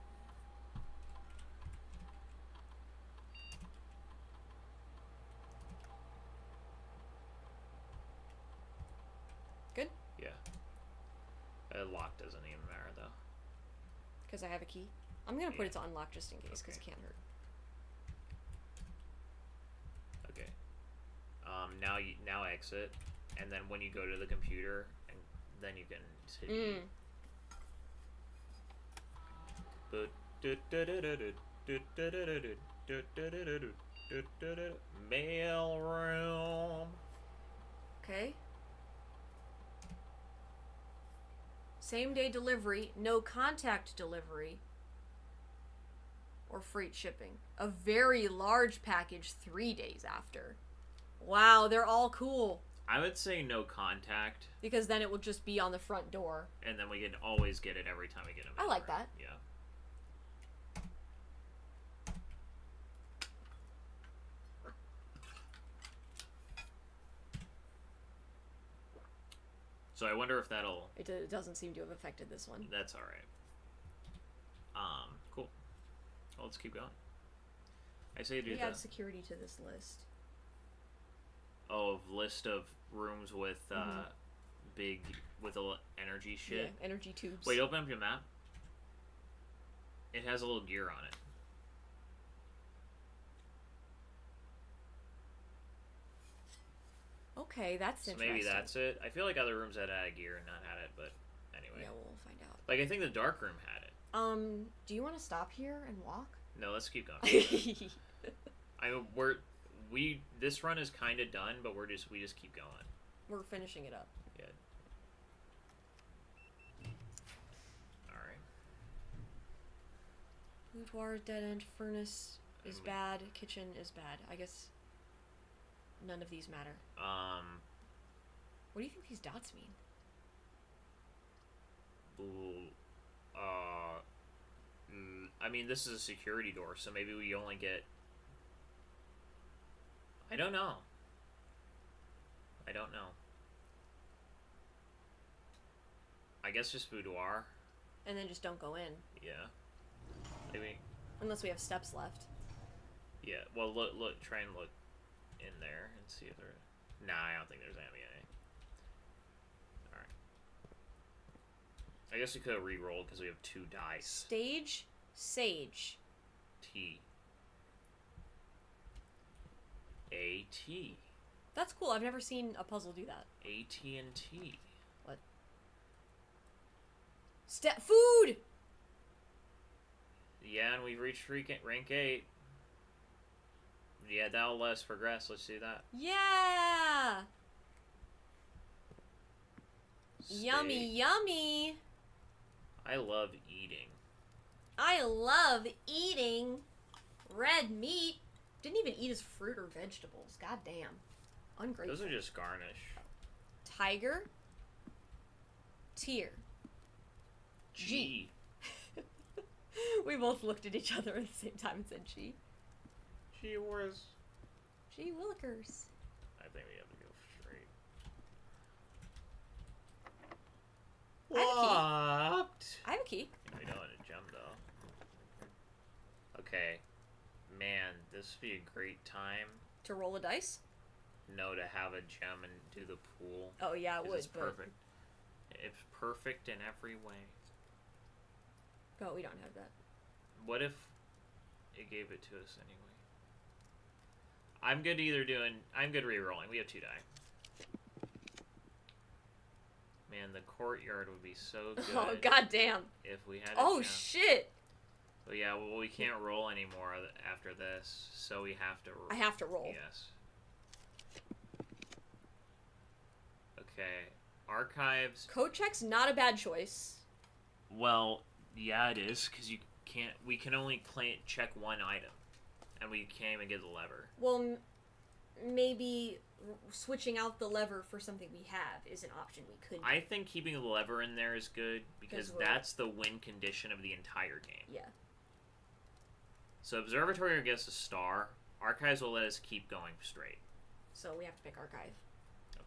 Good? Yeah. Lock doesn't even matter, though. Because I have a key. I'm gonna put Yeah. it to unlock just in case, because Okay. it can't hurt. Okay. Now exit, and then when you go to the computer, and then you can hit E. Mail room. Okay. Same day delivery, no contact delivery, or freight shipping. A very large package 3 days after. Wow, they're all cool. I would say no contact, Because then it will just be on the front door. and then we can always get it every time we get a mail I like room. that. Yeah. So I wonder if that'll... It doesn't seem to have affected this one. That's alright. Cool. Well, let's keep going. I say do We the... add security to this list. Oh, list of rooms with, big... with a energy shit. Yeah, energy tubes. Wait, open up your map. It has a little gear on it. Okay, that's So interesting. maybe that's it. I feel like other rooms had gear and not had it, but anyway. Yeah, we'll find out. Like, I think the dark room had it. Do you want to stop here and walk? No, let's keep going. This run is kind of done, but we just keep going. We're finishing it up. Yeah. All right. Boudoir, dead end, furnace is And bad, kitchen is bad. I guess none of these matter. What do you think these dots mean? I mean, this is a security door, so maybe we only get... I don't know. I guess just boudoir. And then just don't go in. Yeah. Maybe. Unless we have steps left. Yeah. Well, look. Try and look in there and see if there. Nah, I don't think there's any. All right. I guess we could have re-rolled because we have 2 dice. Stage, sage. T. A-T. That's cool. I've never seen a puzzle do that. AT&T. What? Food! Yeah, and we've reached rank 8. Yeah, that'll let us progress. Let's do that. Yeah! Steak. Yummy, yummy! I love eating. I love eating red meat. Didn't even eat his fruit or vegetables. God damn. Ungrateful. Those are just garnish. Tiger. Tear. G. We both looked at each other at the same time and said G. Gee whiz. Gee willikers. I think we have to go straight. I have a key. We don't want to jump though. Okay. Man, this would be a great time. To roll a dice? No, to have a gem and do the pool. Oh yeah, it 'Cause would. It's perfect. It's perfect in every way. But we don't have that. What if it gave it to us anyway? I'm good I'm good re-rolling. We have 2 die. Man, the courtyard would be so good. Oh goddamn. If we had. Oh shit. But yeah, well, we can't roll anymore after this, so we have to. I have to roll. Yes. Okay, archives. Code check's not a bad choice. Well, yeah, it is because we can only check 1 item, and we can't even get the lever. Well, maybe switching out the lever for something we have is an option we could. I think keeping the lever in there is good because that's the win condition of the entire game. Yeah. So observatory gets a star. Archives will let us keep going straight. So we have to pick archive.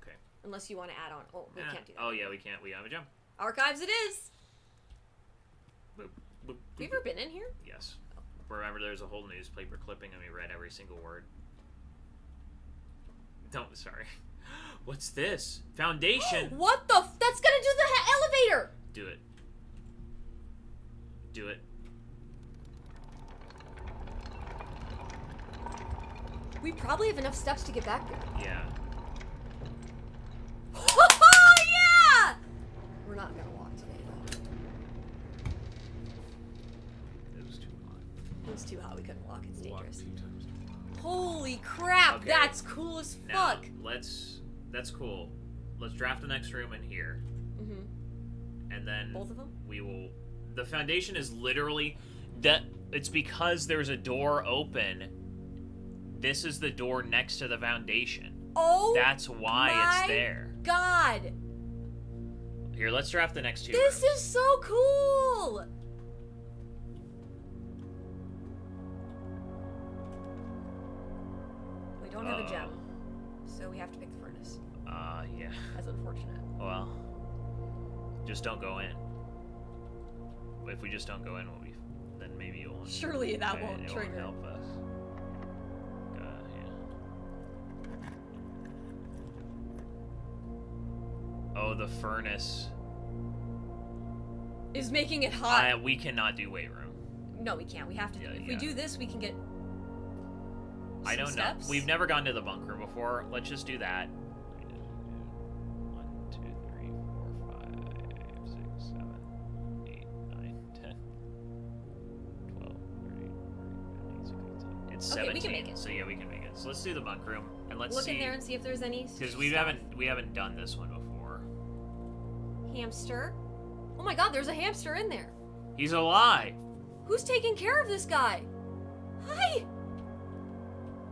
Okay. Unless you want to add on. Oh, we can't do that. Oh yeah, we can't. We have a jump. Archives it is. Boop, boop, Have you ever been in here? Yes. Remember, there's a whole newspaper clipping, and we read every single word. Don't. Sorry. What's this? Foundation. What the? That's gonna do the elevator. Do it. Do it. We probably have enough steps to get back there. Yeah. Oh yeah! We're not gonna walk today though. It was too hot. It was too hot. We couldn't walk. It's Walk dangerous. 2 times too far. Holy crap! Okay. That's cool as Now, fuck. that's cool. Let's draft the next room in here. Mm-hmm. And then Both of them? we will. The foundation is literally that. It's because there's a door open. This is the door next to the foundation. Oh, That's why my it's there. God! Here, let's draft the next 2 This rooms. is so cool. We don't have a gem, so we have to pick the furnace. Yeah. That's unfortunate. Well, just don't go in. If we just don't go in, then maybe it won't. Surely that won't it trigger. Won't help us. Yeah. Oh, the furnace. Is making it hot. We cannot do weight room. No, we can't. We have to. Yeah, if we yeah. do this, we can get. I don't steps? know. We've never gone to the bunk room before. Let's just do that. It's Okay, 17. we can make it. So yeah, we can make it. So let's do the bunk room and let's Look see. in there and see if there's any. Because we stuff. haven't done this one before. Hamster. Oh my god, there's a hamster in there. He's alive. Who's taking care of this guy? Hi.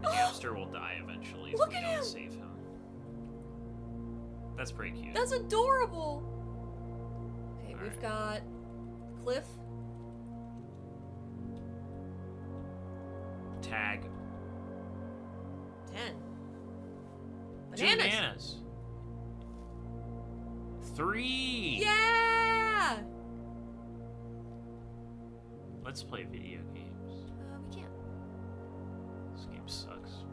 The hamster will die eventually if Look we at don't him. save him. That's pretty cute. That's adorable. Okay, All we've right. got Cliff. Tag. 10. 2 bananas. 3. Yeah! Let's play video games. We can't. This game sucks.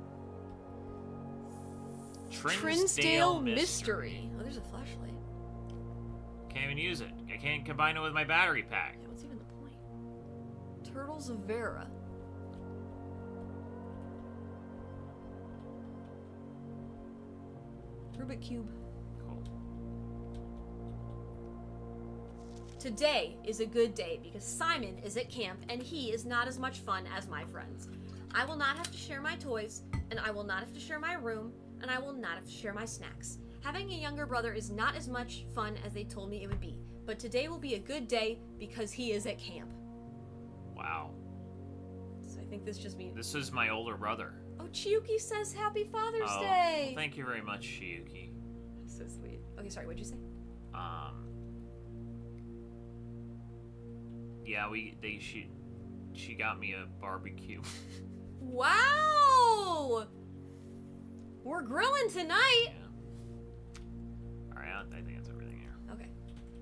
Trinsdale Mystery. Oh, there's a flashlight. Can't even use it. I can't combine it with my battery pack. Yeah, what's even the point? Turtles of Vera. Rubik Cube. Cool. Today is a good day because Simon is at camp and he is not as much fun as my friends. I will not have to share my toys, and I will not have to share my room, and I will not have to share my snacks. Having a younger brother is not as much fun as they told me it would be, but today will be a good day because he is at camp. Wow. So I think this just means... This is my older brother. Oh, Chiyuki says Happy Father's Oh, Day! thank you very much, Shiyuki. So sweet. Okay, sorry, what'd you say? Yeah, she got me a barbecue. Wow! We're grilling tonight! Yeah. Alright, I think that's everything here. Okay.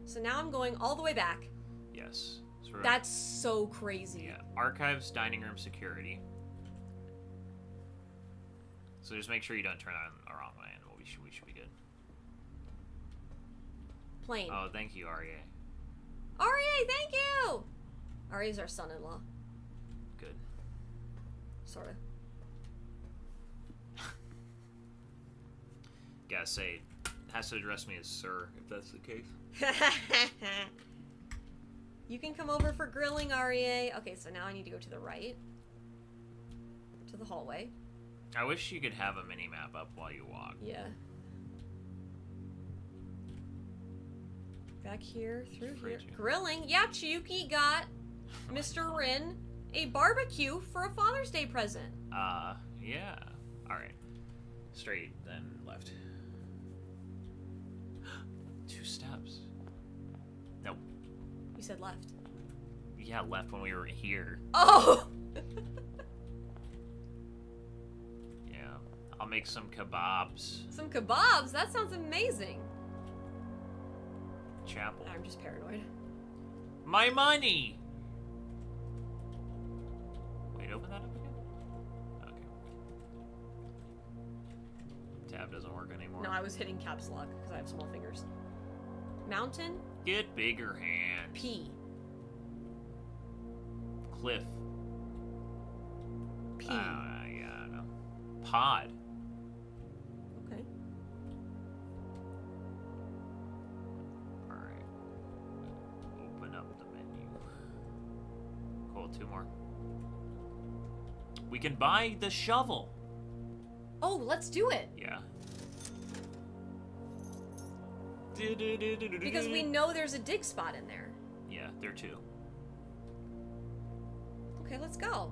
So now I'm going all the way back. Yes. So we're- That's so crazy. Yeah. Archives, dining room, security. So just make sure you don't turn on the wrong way, and we should be good. Plane. Oh, thank you, REA. REA, thank you! REA's our son-in-law. Good. Sorta. Gotta say, has to address me as sir, if that's the case. You can come over for grilling, REA. Okay, so now I need to go to the right. To the hallway. I wish you could have a mini-map up while you walk. Yeah. Back here, through here. Fridge. Grilling. Yeah, Chiyuki got Mr. Rin a barbecue for a Father's Day present. Yeah. Alright. Straight, then left. 2 steps. Nope. You said left. Yeah, left when we were here. Oh! Yeah. I'll make some kebabs. Some kebabs? That sounds amazing. Chapel. I'm just paranoid. My money! Wait, open that up again? Okay. Tab doesn't work anymore. No, I was hitting caps lock because I have small fingers. Mountain? Get bigger hands. P. Cliff. P. Yeah, I don't know. Pod. Okay. Alright. Open up the menu. Cool, 2 more. We can buy the shovel. Oh, let's do it. Yeah. Because we know there's a dig spot in there. Yeah, there too. Okay, let's go.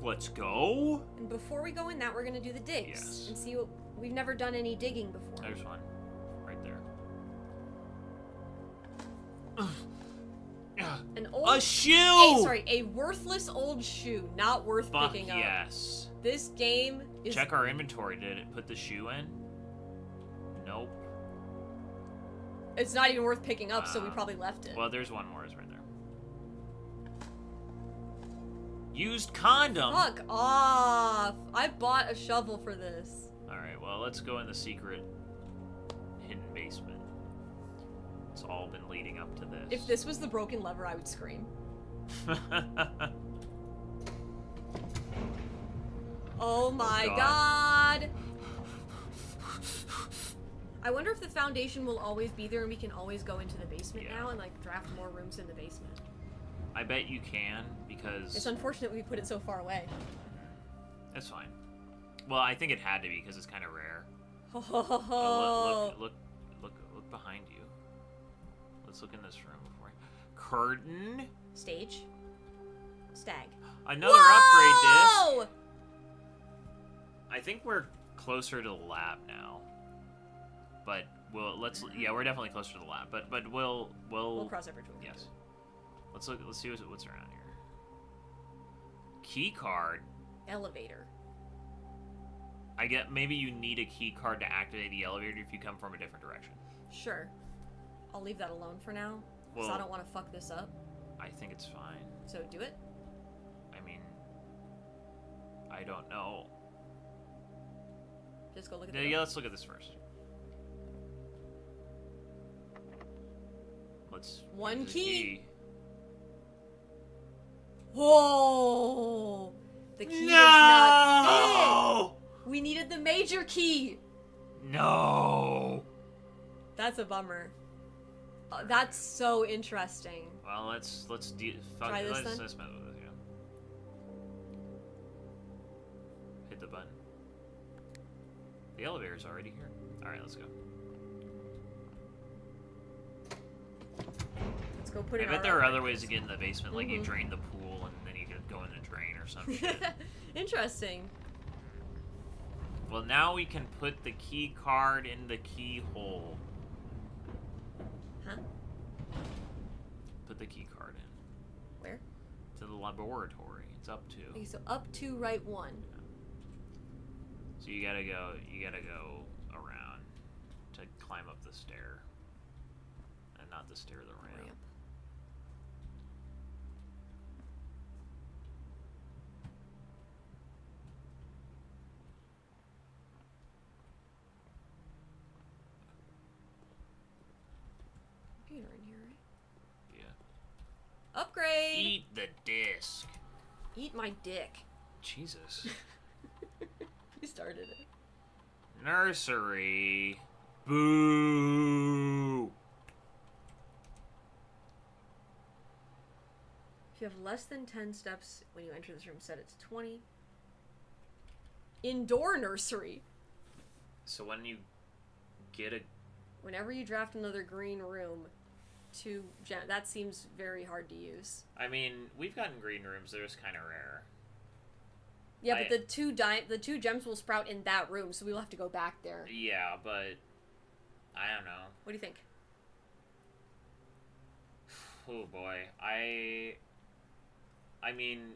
Let's go. And before we go in that, we're gonna do the digs. Yes. And see what... We've never done any digging before. There's one. Right there. An old... A shoe! a worthless old shoe. Not worth Fuck picking up. yes. This game is... Check our inventory. Did it put the shoe in? Nope. It's not even worth picking up, so we probably left it. Well, there's one more. It's right there. Used condom. Fuck off! I bought a shovel for this. Alright, well, let's go in the secret hidden basement. It's all been leading up to this. If this was the broken lever, I would scream. Oh my god. I wonder if the foundation will always be there and we can always go into the basement now and like draft more rooms in the basement. I bet you can, because... It's unfortunate we put it so far away. That's fine. Well, I think it had to be because it's kind of rare. Oh, Oh, look behind you. Let's look in this room before. Curtain. Stage. Stag. Another upgrade disc. Whoa! I think we're closer to the lab now. But yeah, we're definitely closer to the lab. But we'll cross that bridge when we get yes. Let's see what's around here. Key card. Elevator. I get maybe you need a key card to activate the elevator if you come from a different direction. Sure. I'll leave that alone for now, because Well, I don't want to fuck this up. I think it's fine. So do it. I mean, I don't know. Just go look at Yeah, the yeah, let's look at this first. Let's One use the key. Whoa! The key does not fit! We needed the major key! No! That's a bummer. That's so interesting. Well, let's Try this then? let's mess with it, yeah. Hit the button. The elevator's already here. Alright, let's go. Let's go put it I bet there are other ways to get in the basement, like you drain the pool and then you could go in the drain or something. Interesting. Well, now we can put the key card in the keyhole. Huh? Put the key card in. Where? To the laboratory. It's up to. Okay, so up to right one. So you gotta go around to climb up the stair. And not the stair, the ramp. Computer in here, right? Yeah. Upgrade! Eat the disc. Eat my dick. Jesus. You started it. Nursery. Boo. If you have less than 10 steps when you enter this room, set it to 20. Indoor nursery. So when you get a... Whenever you draft another green room, that seems very hard to use. I mean, we've gotten green rooms. They're just kind of rare. Yeah, but the two gems will sprout in that room, so we'll have to go back there. Yeah, but I don't know. What do you think? Oh boy, I mean,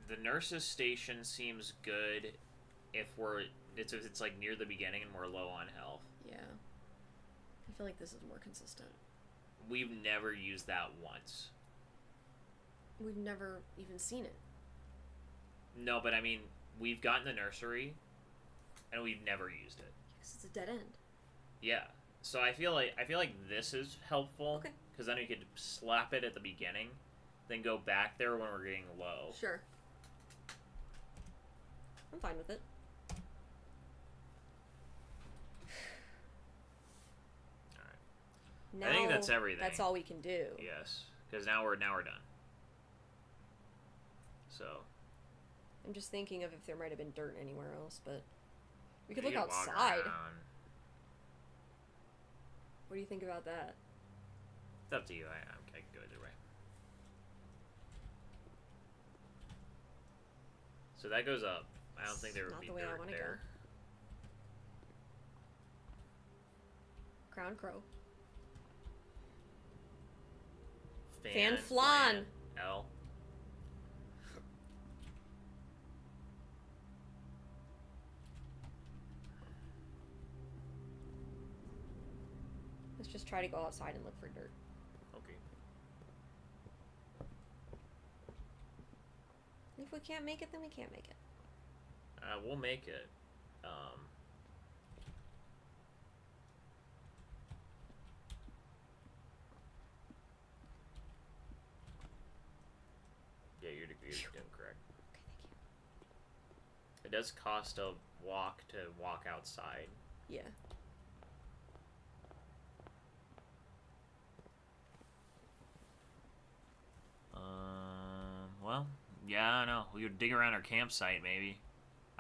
the nurse's station seems good if it's like near the beginning and we're low on health. Yeah, I feel like this is more consistent. We've never used that once. We've never even seen it. No, but I mean, we've gotten the nursery, and we've never used it. Yes, it's a dead end. Yeah. So I feel like this is helpful. Okay. Because then we could slap it at the beginning, then go back there when we're getting low. Sure. I'm fine with it. Alright. Now, I think that's everything. That's all we can do. Yes. Because now we're done. So. I'm just thinking of if there might have been dirt anywhere else, but we could you look can walk outside. around. What do you think about that? It's up to you. I can go either way. So that goes up. I don't think there would Not be the way I dirt wanna there. Crown Crow. Fan flan. L. Let's just try to go outside and look for dirt. Okay. If we can't make it, then we can't make it. We'll make it. Yeah, you're doing correct. Okay, thank you. It does cost a walk to walk outside. Yeah. Well, yeah, I don't know. We could dig around our campsite, maybe.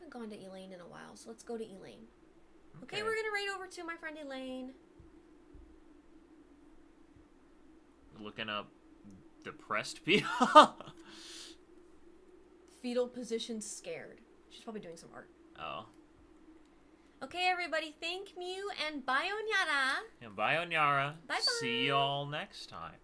haven't gone to Elaine in a while, so let's go to Elaine. Okay, Okay. we're gonna raid over to my friend Elaine. Looking up depressed people. Fetal position scared. She's probably doing some art. Oh. Okay, everybody, thank you and bye, Onyara. And bye, Onyara. Bye-bye. See y'all next time.